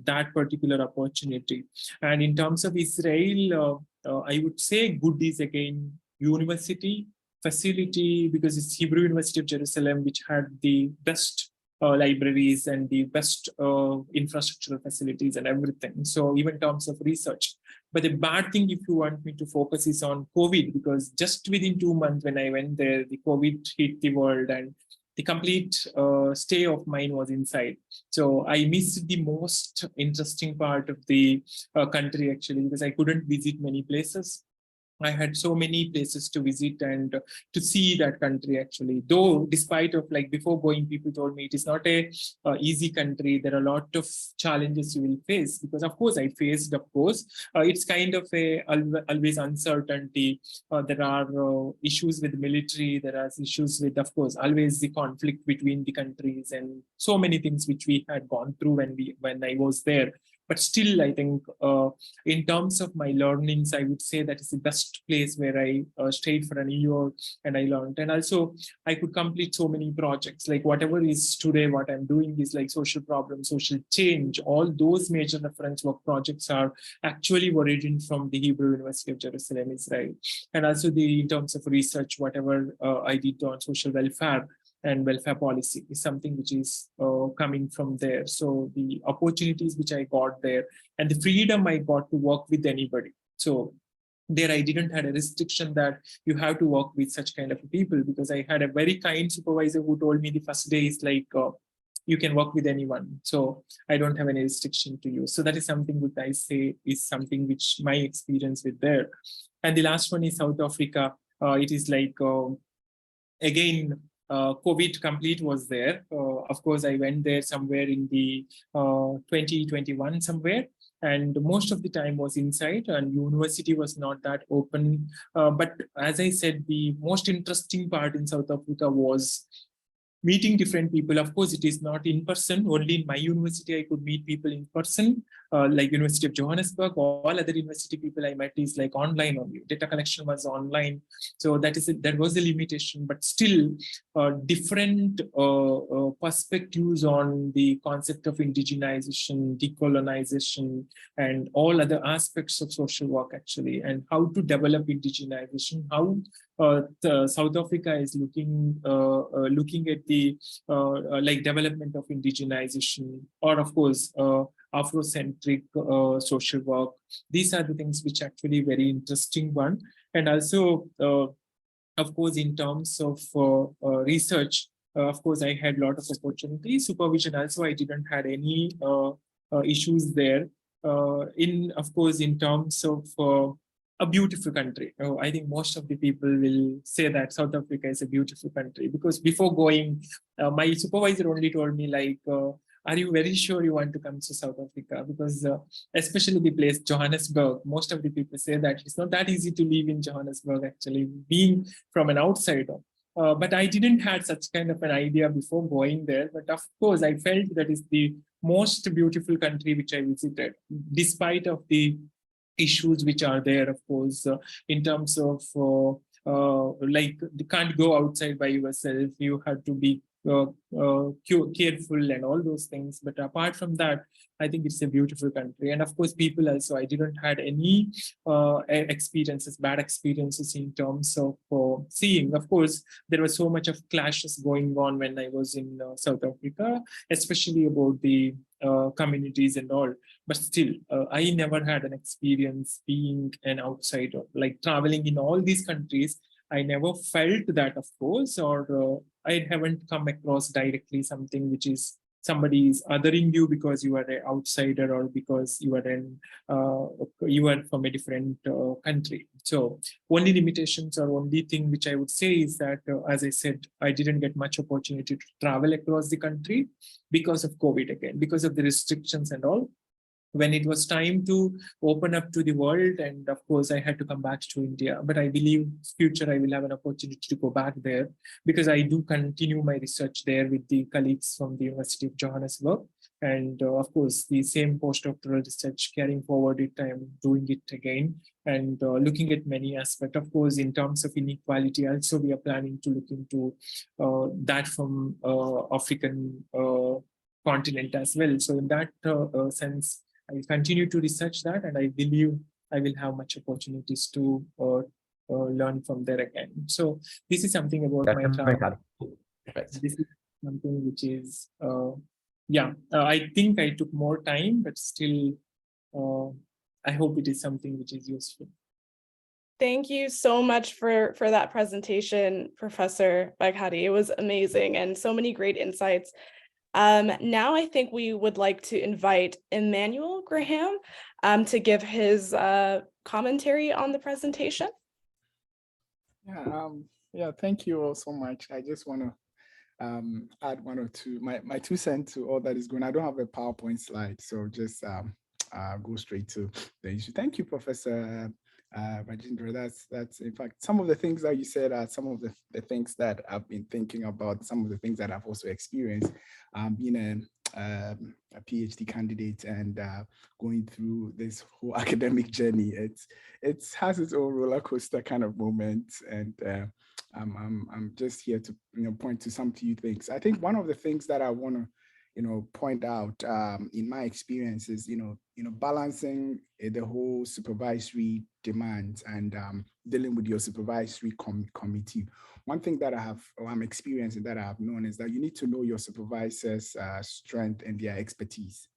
that particular opportunity. And in terms of Israel, I would say good is again university, facility, because it's Hebrew University of Jerusalem, which had the best libraries and the best infrastructural facilities and everything. So even in terms of research. But the bad thing, if you want me to focus, is on COVID, because just within 2 months when I went there, the COVID hit the world and the complete stay of mine was inside. So I missed the most interesting part of the country actually, because I couldn't visit many places. I had so many places to visit and to see that country actually. Though, despite of like before going, people told me it is not a easy country. There are a lot of challenges you will face, because of course I faced, of course. It's kind of a always uncertainty. There are issues with military. There are issues with, of course, always the conflict between the countries and so many things which we had gone through when I was there. But still, I think in terms of my learnings, I would say that is the best place where I stayed for an year and I learned. And also, I could complete so many projects, like whatever is today, what I'm doing is like social problems, social change. All those major reference work projects are actually origin from the Hebrew University of Jerusalem, Israel. And also in terms of research, whatever I did on social welfare and welfare policy is something which is coming from there. So the opportunities which I got there and the freedom I got to work with anybody. So there I didn't have a restriction that you have to work with such kind of people, because I had a very kind supervisor who told me the first day is like, you can work with anyone. So I don't have any restriction to you. So that is something which I say is something which my experience with there. And the last one is South Africa. It is like, again, COVID complete was there. Of course, I went there somewhere in the 2021 somewhere, and most of the time was inside, and university was not that open. But as I said, the most interesting part in South Africa was meeting different people. Of course, it is not in person. Only in my university, I could meet people in person, like University of Johannesburg. All other university people I met is like online only. Data collection was online. So that was a limitation, but still different perspectives on the concept of indigenization, decolonization, and all other aspects of social work actually, and how to develop indigenization, how South Africa is looking at the like development of indigenization, or of course Afrocentric social work. These are the things which actually very interesting one. And also of course, in terms of research, of course, I had a lot of opportunities. Supervision also, I didn't had any issues there. Of course, in terms of a beautiful country. I think most of the people will say that South Africa is a beautiful country, because before going, my supervisor only told me like, are you very sure you want to come to South Africa? Because especially the place Johannesburg, most of the people say that it's not that easy to live in Johannesburg, actually, being from an outsider. But I didn't had such kind of an idea before going there. But of course, I felt that is the most beautiful country which I visited, despite of the issues which are there, of course, in terms of like you can't go outside by yourself. You have to be careful and all those things. But apart from that, I think it's a beautiful country. And of course, people also, I didn't had any bad experiences in terms of seeing. Of course, there was so much of clashes going on when I was in South Africa, especially about the communities and all. But still, I never had an experience being an outsider, like traveling in all these countries. I never felt that, of course, or I haven't come across directly something which is somebody is othering you because you are an outsider or because you are from a different country. So only limitations or only thing which I would say is that, as I said, I didn't get much opportunity to travel across the country because of COVID again, because of the restrictions and all. When it was time to open up to the world, and of course I had to come back to India, but I believe future I will have an opportunity to go back there, because I do continue my research there with the colleagues from the University of Johannesburg. And of course, the same postdoctoral research carrying forward it, I am doing it again and looking at many aspects. Of course, in terms of inequality, also we are planning to look into that from African continent as well. So in that sense, I will continue to research that, and I believe I will have much opportunities to learn from there again. So this is something about my travel. This is something which is, I think I took more time, but still, I hope it is something which is useful. Thank you so much for that presentation, Professor Baikady. It was amazing and so many great insights. Now I think we would like to invite Emmanuel Graham to give his commentary on the presentation. Yeah, thank you all so much. I just want to add one or two, my 2 cents to all that is going. I don't have a PowerPoint slide, so just go straight to the issue. Thank you, Professor Rajendra. That's in fact some of the things that you said are some of the things that I've been thinking about, some of the things that I've also experienced being a PhD candidate and going through this whole academic journey. It has its own roller coaster kind of moments, and I'm just here to point to some few things. I think one of the things that I want to point out in my experience is balancing the whole supervisory demands and dealing with your supervisory committee. One thing that I'm experiencing, that I have known, is that you need to know your supervisor's strength and their expertise.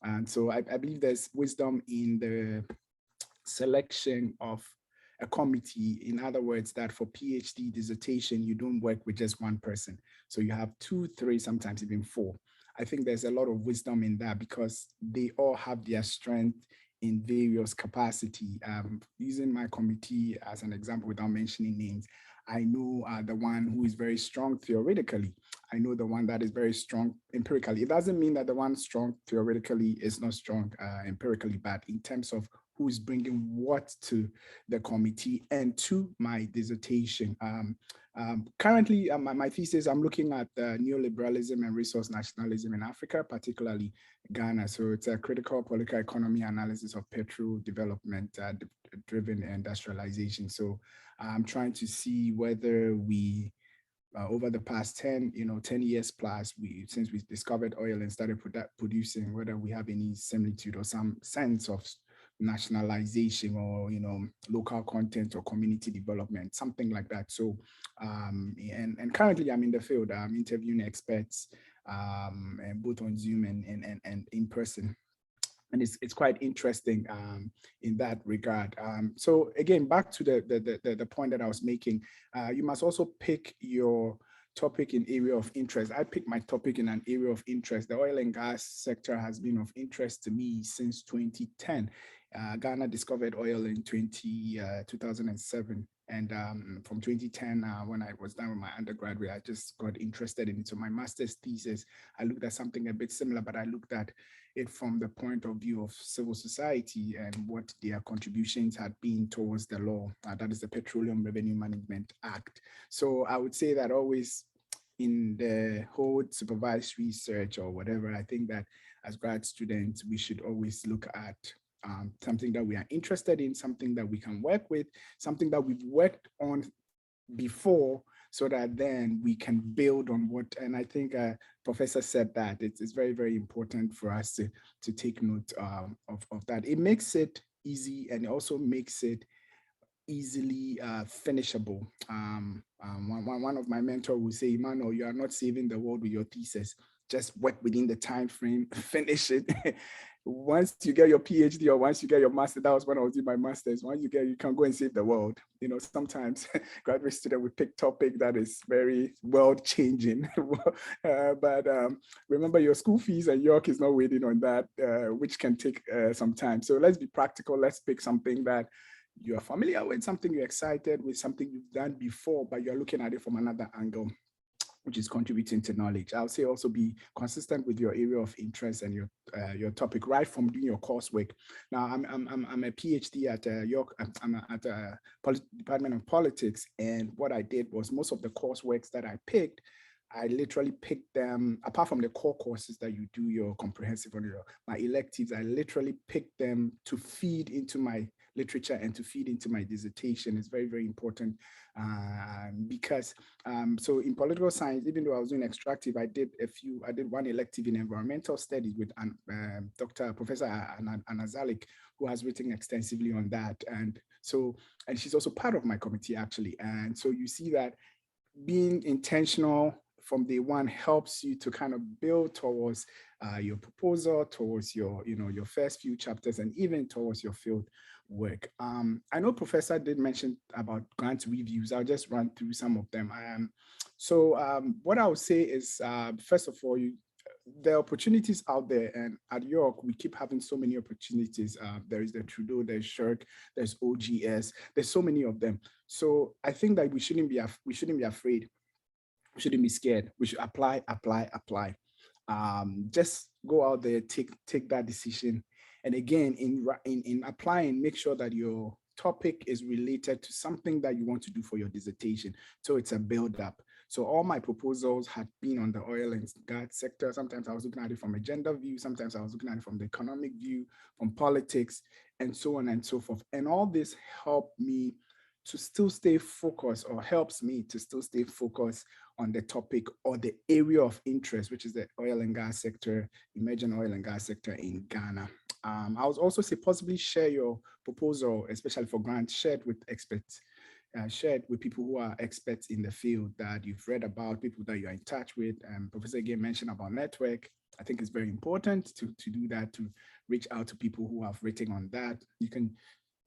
And so I believe there's wisdom in the selection of a committee. In other words, that for PhD dissertation, you don't work with just one person. So you have 2, 3, sometimes even 4. I think there's a lot of wisdom in that because they all have their strength in various capacity. Using my committee as an example without mentioning names, I know the one who is very strong theoretically. I know the one that is very strong empirically. It doesn't mean that the one strong theoretically is not strong empirically, but in terms of who is bringing what to the committee and to my dissertation. Currently, my thesis, I'm looking at neoliberalism and resource nationalism in Africa, particularly Ghana. So it's a critical political economy analysis of petrol development driven industrialization. So I'm trying to see whether we, over the past 10 years plus, since we discovered oil and started producing, whether we have any similitude or some sense of nationalization or local content or community development, something like that. So and currently I'm in the field. I'm interviewing experts both on Zoom and in person. And it's quite interesting in that regard. So again, back to the point that I was making, you must also pick your topic in area of interest. I picked my topic in an area of interest. The oil and gas sector has been of interest to me since 2010. Ghana discovered oil in 2007. And from 2010, when I was done with my undergraduate, I just got interested in it. So my master's thesis, I looked at something a bit similar, but I looked at it from the point of view of civil society and what their contributions had been towards the law. That is the Petroleum Revenue Management Act. So I would say that always in the whole supervised research or whatever, I think that as grad students, we should always look at something that we are interested in, something that we can work with, something that we've worked on before, so that then we can build on what, and I think Professor said that it's very, very important for us to take note of that. It makes it easy, and it also makes it easily finishable. One of my mentors would say, Emmanuel, you are not saving the world with your thesis. Just work within the time frame, finish it. Once you get your PhD or once you get your master, that was when I was doing my master's. Once you can go and save the world. You know, sometimes graduate student would pick topic that is very world changing. But remember, your school fees and York is not waiting on that, which can take some time. So let's be practical. Let's pick something that you are familiar with, something you're excited with, something you've done before, but you're looking at it from another angle, which is contributing to knowledge. I would say also be consistent with your area of interest and your topic right from doing your coursework. Now, I'm a PhD at York. I'm at the Department of Politics, and what I did was most of the courseworks that I picked, I literally picked them, apart from the core courses that you do your comprehensive or my electives, I literally picked them to feed into my literature and to feed into my dissertation. Is very, very important because so in political science, even though I was doing extractive, I did one elective in environmental studies with Professor Anazalik, who has written extensively on that. And she's also part of my committee actually. And so you see that being intentional from day one helps you to kind of build towards your proposal, towards your first few chapters, and even towards your field work. I know Professor did mention about grant reviews. I'll just run through some of them. What I would say is, first of all, there are opportunities out there, and at York, we keep having so many opportunities. There is the Trudeau, there's SHIRK, there's OGS, there's so many of them. So I think that we shouldn't be afraid. We shouldn't be scared. We should apply. Just go out there, take that decision. And again, in applying, make sure that your topic is related to something that you want to do for your dissertation. So it's a build-up. So all my proposals had been on the oil and gas sector. Sometimes I was looking at it from a gender view. Sometimes I was looking at it from the economic view, from politics, and so on and so forth. And all this helped me to still stay focused, or helps me to still stay focused on the topic or the area of interest, which is the oil and gas sector, emerging oil and gas sector in Ghana. I would also say possibly share your proposal, especially for grants, shared with experts, shared with people who are experts in the field that you've read about, people that you're in touch with. Professor again mentioned about network. I think it's very important to do that, to reach out to people who have written on that. You can,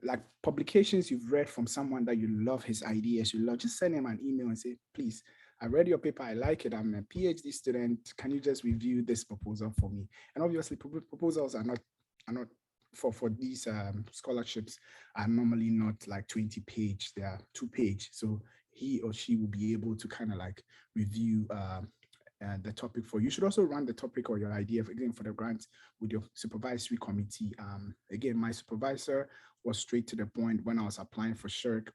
like publications you've read from someone that you love his ideas, you love, just send him an email and say, please, I read your paper, I like it, I'm a PhD student, can you just review this proposal for me? And obviously proposals are not for these scholarships are normally not like 20 page, they are 2 page. So he or she will be able to kind of like review the topic for you. You should also run the topic or your idea again for the grant with your supervisory committee. Again, my supervisor was straight to the point when I was applying for SHIRK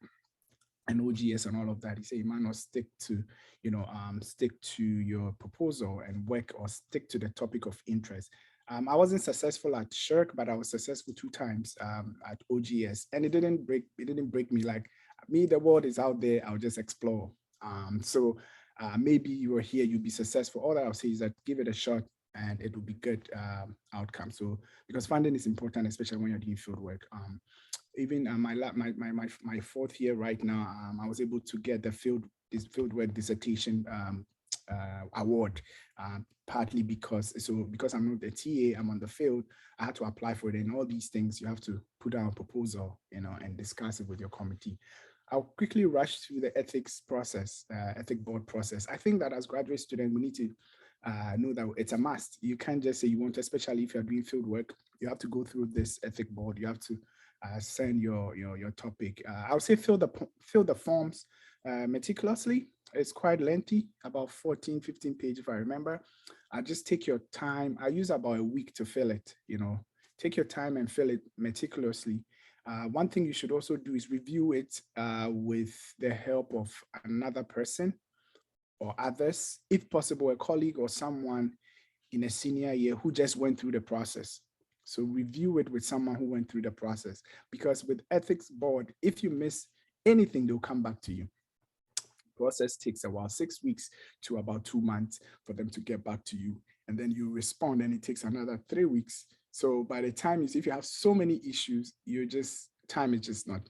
and OGS and all of that. He said, Emmanuel, stick to your proposal and work, or stick to the topic of interest. I wasn't successful at SHIRK, but I was successful 2 times at OGS, and it didn't break me. Like me, the world is out there, I'll just explore. Maybe you are here, you'll be successful. All that I'll say is that give it a shot and it will be good outcome. So because funding is important, especially when you're doing field work. Even my 4th year right now, I was able to get the field work dissertation award, partly because I'm not the TA, I'm on the field, I had to apply for it, and all these things, you have to put out a proposal, and discuss it with your committee. I'll quickly rush through the ethics process, ethic board process. I think that as graduate students, we need to know that it's a must. You can't just say you want to, especially if you're doing field work, you have to go through this ethic board. You have to send your topic. I would say fill the forms meticulously. It's quite lengthy, about 14, 15 pages, if I remember. Just take your time. I use about a week to fill it, Take your time and fill it meticulously. One thing you should also do is review it with the help of another person or others, if possible, a colleague or someone in a senior year who just went through the process. So review it with someone who went through the process, because with ethics board, if you miss anything, they'll come back to you. Process takes a while, 6 weeks to about 2 months for them to get back to you. And then you respond, and it takes another 3 weeks. So by the time if you have so many issues, time is just not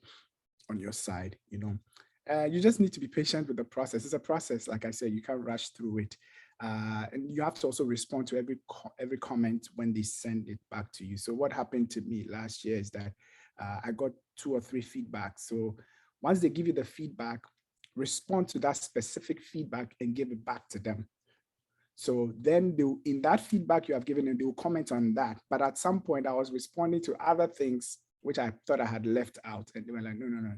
on your side, You just need to be patient with the process. It's a process, like I said, you can't rush through it. And you have to also respond to every comment when they send it back to you. So what happened to me last year is that I got 2 or 3 feedbacks. So once they give you the feedback, respond to that specific feedback and give it back to them. So then in that feedback you have given them, they will comment on that. But at some point I was responding to other things which I thought I had left out. And they were like, no.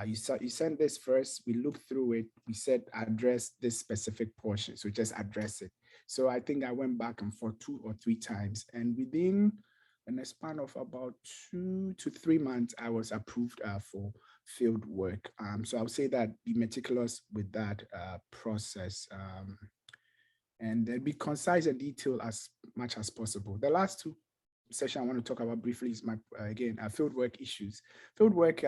You sent this first, we looked through it, we said address this specific portion, so just address it. So I think I went back and forth 2 or 3 times, and within a span of about 2 to 3 months, I was approved for field work. So I would say that be meticulous with that process, and then be concise and detailed as much as possible. The last 2 session I want to talk about briefly is my fieldwork issues. Fieldwork,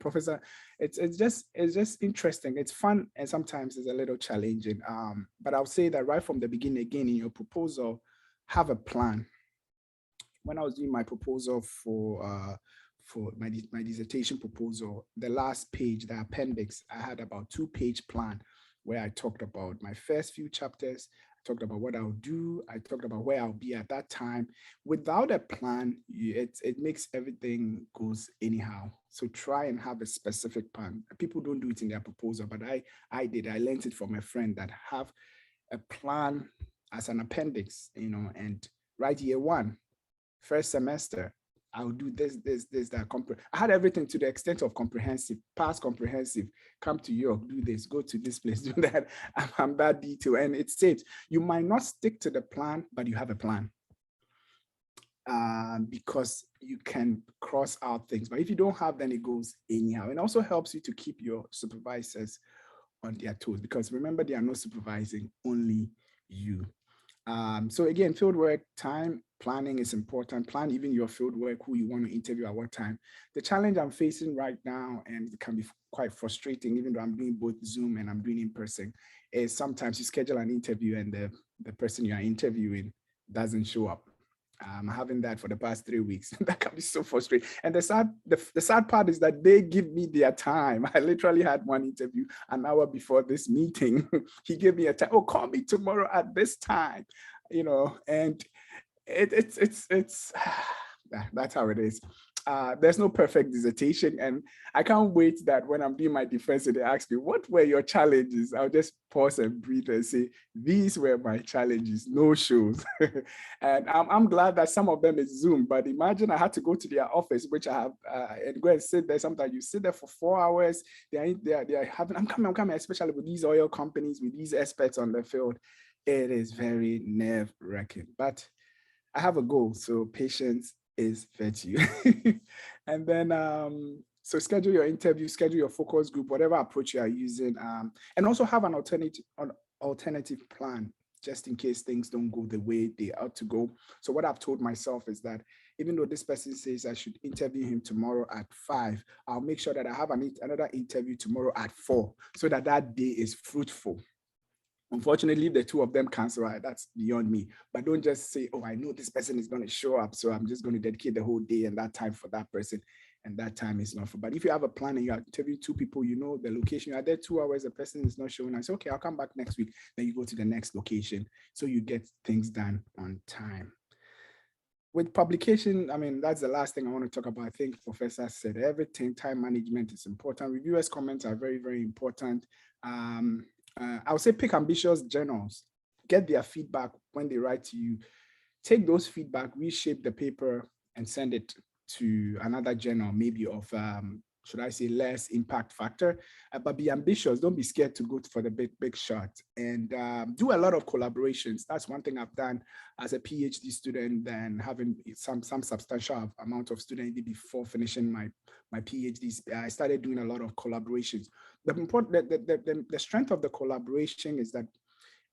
Professor, it's just interesting. It's fun and sometimes it's a little challenging. But I'll say that right from the beginning, again, in your proposal, have a plan. When I was doing my proposal for my dissertation proposal, the last page, the appendix, I had about 2-page plan where I talked about my first few chapters. Talked about what I'll do. I talked about where I'll be at that time. Without a plan, it makes everything goes anyhow. So try and have a specific plan. People don't do it in their proposal, but I did. I learned it from a friend that have a plan as an appendix, and right year 1, first semester, I'll do this, that. I had everything to the extent of comprehensive, past comprehensive, come to York, do this, go to this place, do that. I'm that detailed. And it's said, you might not stick to the plan, but you have a plan. Because you can cross out things. But if you don't have, then it goes anyhow. It also helps you to keep your supervisors on their toes, because remember, they are not supervising, only you. So again, fieldwork time planning is important. Plan even your fieldwork, who you want to interview at what time. The challenge I'm facing right now, and it can be quite frustrating, even though I'm doing both Zoom and I'm doing in person, is sometimes you schedule an interview and the person you are interviewing doesn't show up. I'm having that for the past 3 weeks. That can be so frustrating. And the sad part is that they give me their time. I literally had one interview an hour before this meeting. He gave me a time. Oh, call me tomorrow at this time. And it's that's how it is. There's no perfect dissertation, and I can't wait that when I'm doing my defense and they ask me, what were your challenges? I'll just pause and breathe and say, these were my challenges, no shows. And I'm glad that some of them is Zoom, but imagine I had to go to their office, which I have, and go and sit there. Sometimes you sit there for 4 hours. They are having, I'm coming, especially with these oil companies, with these experts on the field. It is very nerve-wracking, but I have a goal, so patience is virtue. And then so schedule your interview, schedule your focus group, whatever approach you are using, and also have an alternative plan just in case things don't go the way they ought to go. So what I've told myself is that even though this person says I should interview him tomorrow at 5, I'll make sure that I have another interview tomorrow at 4, so that day is fruitful. Unfortunately, if the 2 of them cancel, that's beyond me. But don't just say, oh, I know this person is going to show up, so I'm just going to dedicate the whole day and that time for that person. and that time is not for. But if you have a plan and you interview 2 people, you know the location, you are there 2 hours, the person is not showing, I say, okay, I'll come back next week. Then you go to the next location. So you get things done on time. With publication, I mean, that's the last thing I want to talk about. I think Professor said everything, time management is important. Reviewers' comments are very, very important. I would say pick ambitious journals, get their feedback when they write to you. Take those feedback, reshape the paper, and send it to another journal, maybe of, should I say, less impact factor, but be ambitious. Don't be scared to go for the big shot, and do a lot of collaborations. That's one thing I've done as a PhD student, then having some substantial amount of students before finishing my PhDs. I started doing a lot of collaborations. The strength of the collaboration is that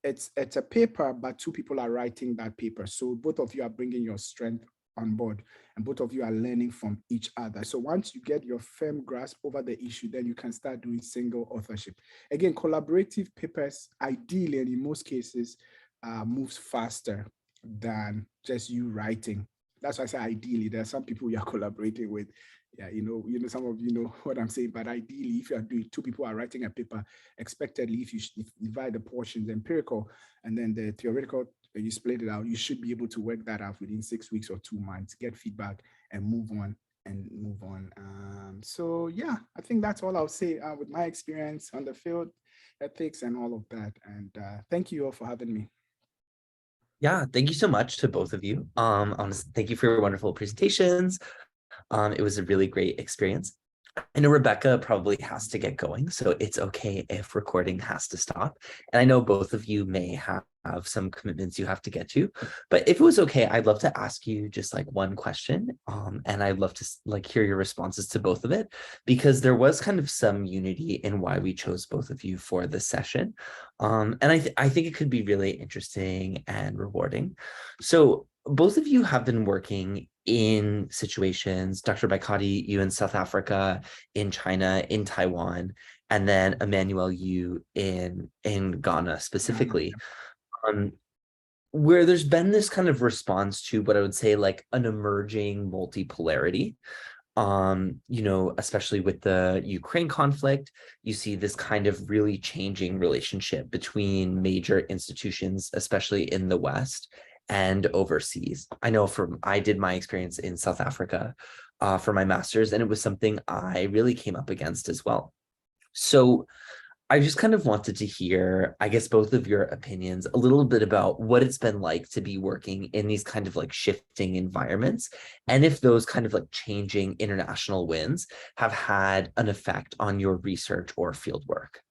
it's a paper, but 2 people are writing that paper. So both of you are bringing your strength on board, and both of you are learning from each other. So once you get your firm grasp over the issue, then you can start doing single authorship. Again, collaborative papers, ideally, and in most cases, moves faster than just you writing. That's why I say ideally. There are some people you are collaborating with. Yeah, you know, some of you know what I'm saying, but ideally, if you are doing 2 people are writing a paper, expectedly, if you divide the portions, empirical, and then the theoretical, you split it out, you should be able to work that out within 6 weeks or 2 months, get feedback and move on. So yeah, I think that's all I'll say with my experience on the field, ethics and all of that. And thank you all for having me. Yeah, thank you so much to both of you. Honestly, thank you for your wonderful presentations. It was a really great experience. I know Rebecca probably has to get going, so it's okay if recording has to stop. And I know both of you may have some commitments you have to get to, but if it was okay, I'd love to ask you just like one question, and I'd love to like hear your responses to both of it, because there was kind of some unity in why we chose both of you for this session. And I think it could be really interesting and rewarding. So both of you have been working in situations, Dr. Baikady, you in South Africa, in China, in Taiwan, and then Emmanuel, you in Ghana specifically, where there's been this kind of response to what I would say like an emerging multipolarity. You know, especially with the Ukraine conflict, you see this kind of really changing relationship between major institutions, especially in the West and overseas. I know I did my experience in South Africa for my master's, and it was something I really came up against as well. So I just kind of wanted to hear, I guess, both of your opinions a little bit about what it's been like to be working in these kind of like shifting environments, and if those kind of like changing international winds have had an effect on your research or field work.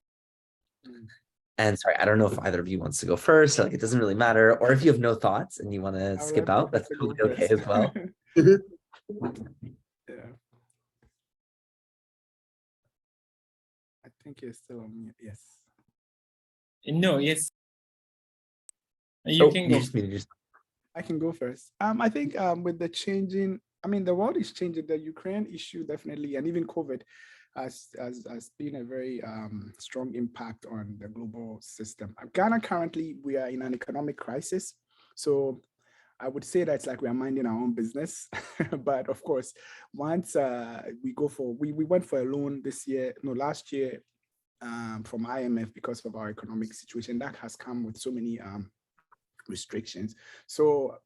And sorry, I don't know if either of you wants to go first, or like it doesn't really matter, or if you have no thoughts and you want to skip out, that's totally okay as well. Yeah. I think you're still on mute. Yes. No, yes. You can go. I can go first. I think with the changing, I mean, the world is changing. The Ukraine issue definitely, and even COVID has been a very strong impact on the global system. Ghana currently, we are in an economic crisis. So I would say that's like we are minding our own business. But of course, once we went for a loan last year from IMF because of our economic situation, that has come with so many restrictions. So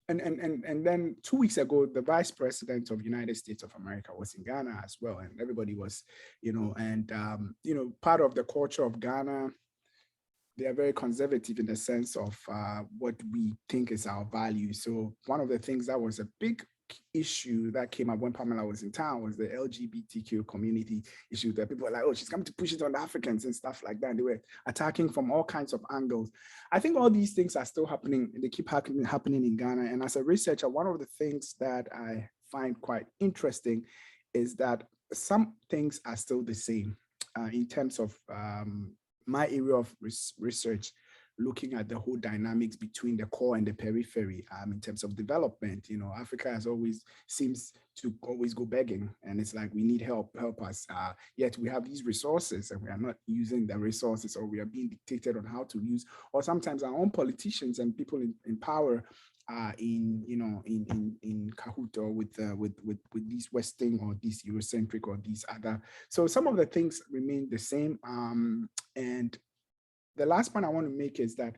and then 2 weeks ago, the Vice President of the United States of America was in Ghana as well, and everybody was, part of the culture of Ghana. They are very conservative in the sense of what we think is our value. So one of the things that was a big issue that came up when Pamela was in town was the LGBTQ community issue, that people were like, oh, she's coming to push it on the Africans and stuff like that. And they were attacking from all kinds of angles. I think all these things are still happening, and they keep happening in Ghana. And as a researcher, one of the things that I find quite interesting is that some things are still the same in terms of my area of research, looking at the whole dynamics between the core and the periphery in terms of development. Africa seems to always go begging, and it's like, we need help us. Yet we have these resources and we are not using the resources, or we are being dictated on how to use, or sometimes our own politicians and people in power in in cahoot or with these Western or these Eurocentric or these other. So some of the things remain the same. And the last point I want to make is that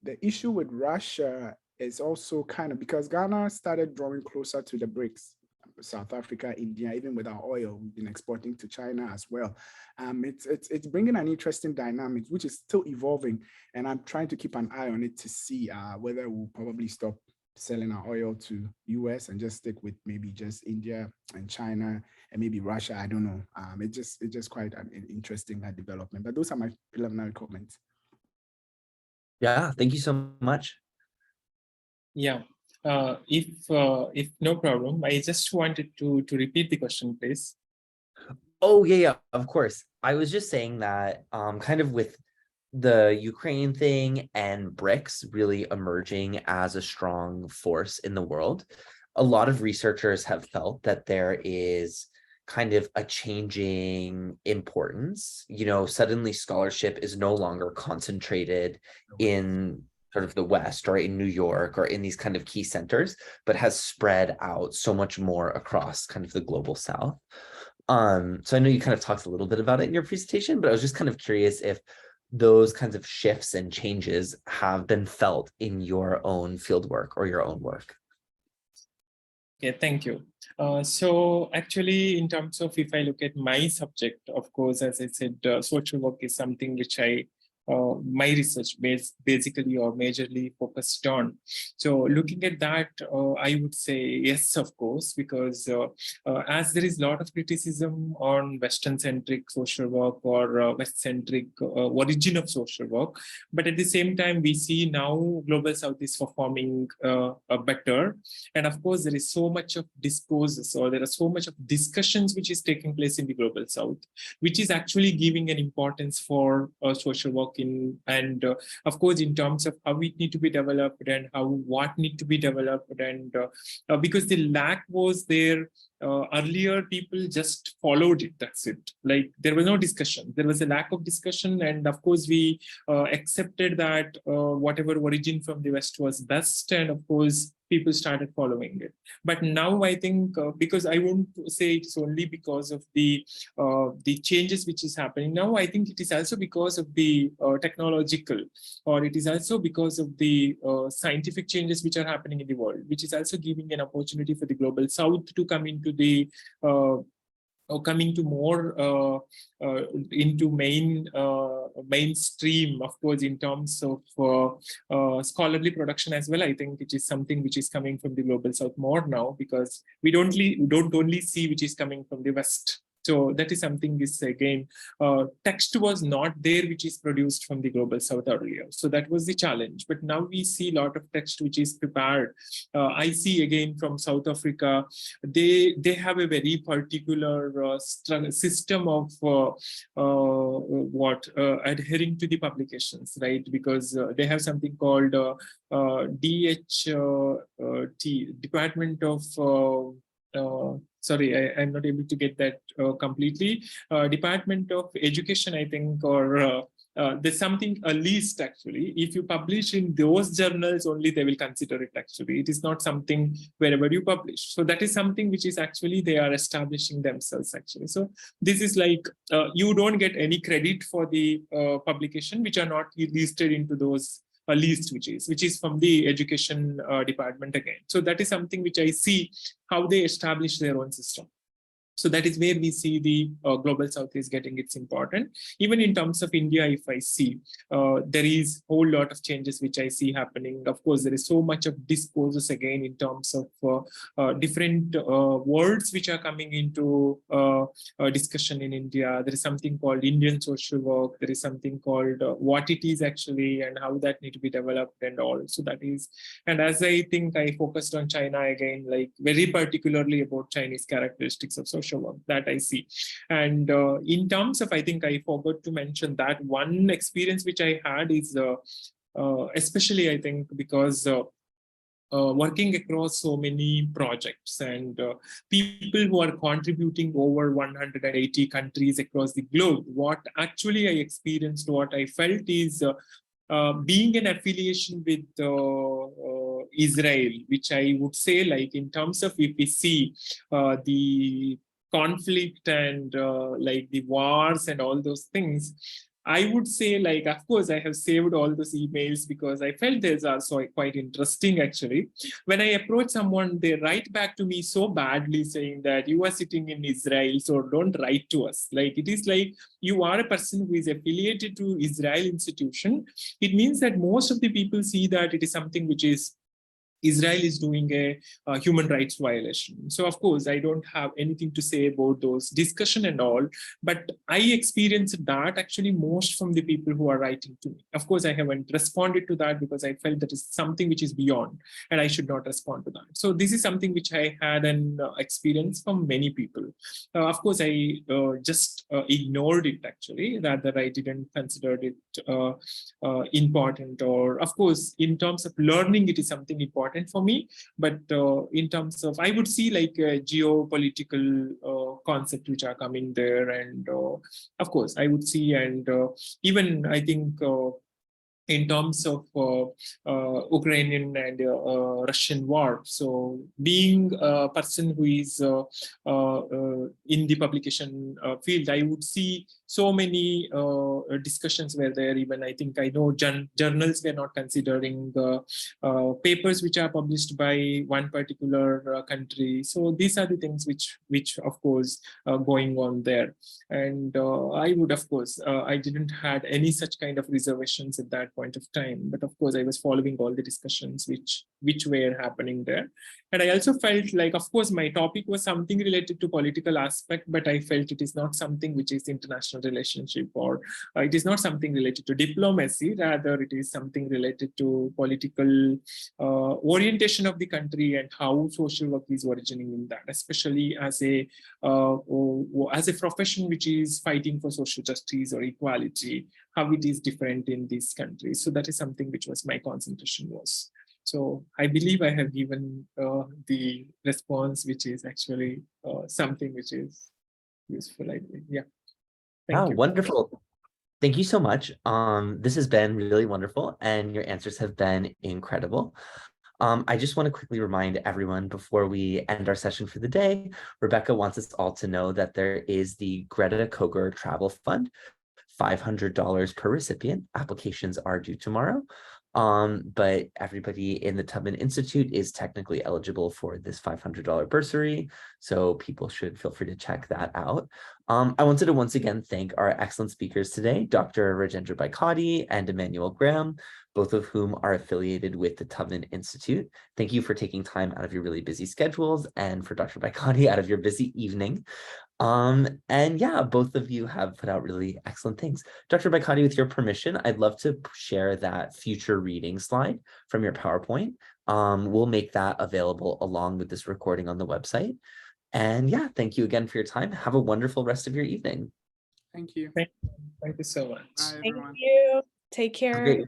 the issue with Russia is also kind of because Ghana started drawing closer to the BRICS. South Africa, India, even with our oil, we've been exporting to China as well. It's bringing an interesting dynamic, which is still evolving, and I'm trying to keep an eye on it to see whether we'll probably stop selling our oil to US and just stick with maybe just India and China and maybe Russia. I don't know. It's just quite an interesting development. But those are my preliminary comments. Yeah, thank you so much. Yeah. If no problem, I just wanted to repeat the question, please. Oh, yeah, of course. I was just saying that kind of with the Ukraine thing and BRICS really emerging as a strong force in the world, a lot of researchers have felt that there is kind of a changing importance. Suddenly scholarship is no longer concentrated in sort of the West or in New York or in these kind of key centers, but has spread out so much more across kind of the global South. So I know you kind of talked a little bit about it in your presentation, but I was just kind of curious if those kinds of shifts and changes have been felt in your own fieldwork or your own work. Yeah, thank you. So actually, in terms of if I look at my subject, of course, as I said, social work is something which my research basically or majorly focused on. So looking at that, I would say yes, of course, because as there is a lot of criticism on Western-centric social work or West-centric origin of social work, but at the same time, we see now Global South is performing better. And of course, there is so much of discourses or there are so much of discussions which is taking place in the Global South, which is actually giving an importance for social work and of course in terms of how it need to be developed and what need to be developed, and because the lack was there earlier, people just followed it, that's it. Like there was no discussion, there was a lack of discussion, and of course we accepted that whatever origin from the West was best, and of course people started following it. But now I think because I won't say it's only because of the changes which is happening now, I think it is also because of the technological, or it is also because of the scientific changes which are happening in the world, which is also giving an opportunity for the Global South to come into the or coming to more into mainstream, of course, in terms of scholarly production as well. I think it is something which is coming from the Global South more now, because we don't only see which is coming from the West. So that is something is again, text was not there, which is produced from the Global South earlier. So that was the challenge. But now we see a lot of text which is prepared. I see again from South Africa, they have a very particular system of adhering to the publications, right? Because they have something called DHT, Department of sorry, I'm not able to get that completely. Department of Education, I think, or there's something, a list actually. If you publish in those journals only, they will consider it actually. It is not something wherever you publish. So that is something which is actually they are establishing themselves actually. So this is like, you don't get any credit for the publication which are not listed into those list, which is from the education department again. So that is something which I see how they establish their own system. So that is where we see the Global South is getting its important. Even in terms of India, if I see, there is a whole lot of changes which I see happening. Of course, there is so much of discourses again in terms of different words which are coming into discussion in India. There is something called Indian social work. There is something called what it is actually and how that need to be developed and all. So that is, and as I think I focused on China again, like very particularly about Chinese characteristics of social work that I see. And in terms of, I think I forgot to mention that one experience which I had is especially I think because working across so many projects and people who are contributing over 180 countries across the globe, what actually I experienced, what I felt is being an affiliation with Israel, which I would say, like in terms of if we see the conflict and like the wars and all those things, I would say, like, of course, I have saved all those emails because I felt these are so quite interesting, actually. When I approach someone, they write back to me so badly saying that you are sitting in Israel, so don't write to us. Like, it is like you are a person who is affiliated to Israel institution. It means that most of the people see that it is something which is Israel is doing a human rights violation. So of course, I don't have anything to say about those discussion and all, but I experienced that actually most from the people who are writing to me. Of course, I haven't responded to that because I felt that is something which is beyond and I should not respond to that. So this is something which I had an experience from many people. Of course, I just ignored it actually, rather I didn't consider it important, or of course, in terms of learning, it is something important for me, but in terms of, I would see like geopolitical concepts which are coming there, and of course I would see, and even I think in terms of Ukrainian and Russian war. So being a person who is in the publication field, I would see so many discussions were there. Even I think I know journals were not considering papers which are published by one particular country. So these are the things which of course going on there. And I would, of course, I didn't had any such kind of reservations at that point of time, but of course I was following all the discussions which were happening there. And I also felt like, of course, my topic was something related to political aspect, but I felt it is not something which is international relationship, or it is not something related to diplomacy, rather it is something related to political orientation of the country and how social work is originating in that, especially as a profession which is fighting for social justice or equality, how it is different in these countries. So that is something which was my concentration was. So I believe I have given the response, which is actually something which is useful, I think. Yeah. Thank you. Wonderful. Thank you so much. This has been really wonderful, and your answers have been incredible. I just want to quickly remind everyone before we end our session for the day, Rebecca wants us all to know that there is the Greta Koger Travel Fund, $500 per recipient. Applications are due tomorrow. But everybody in the Tubman Institute is technically eligible for this $500 bursary, so people should feel free to check that out. I wanted to once again thank our excellent speakers today, Dr. Rajendra Baikady and Emmanuel Graham, both of whom are affiliated with the Tubman Institute. Thank you for taking time out of your really busy schedules, and for Dr. Baikady out of your busy evening. And yeah, both of you have put out really excellent things. Dr. Baikady, with your permission, I'd love to share that future reading slide from your PowerPoint. We'll make that available along with this recording on the website. And yeah, thank you again for your time. Have a wonderful rest of your evening. Thank you. Thank you so much. Bye, Thank everyone. you. Take care. Great.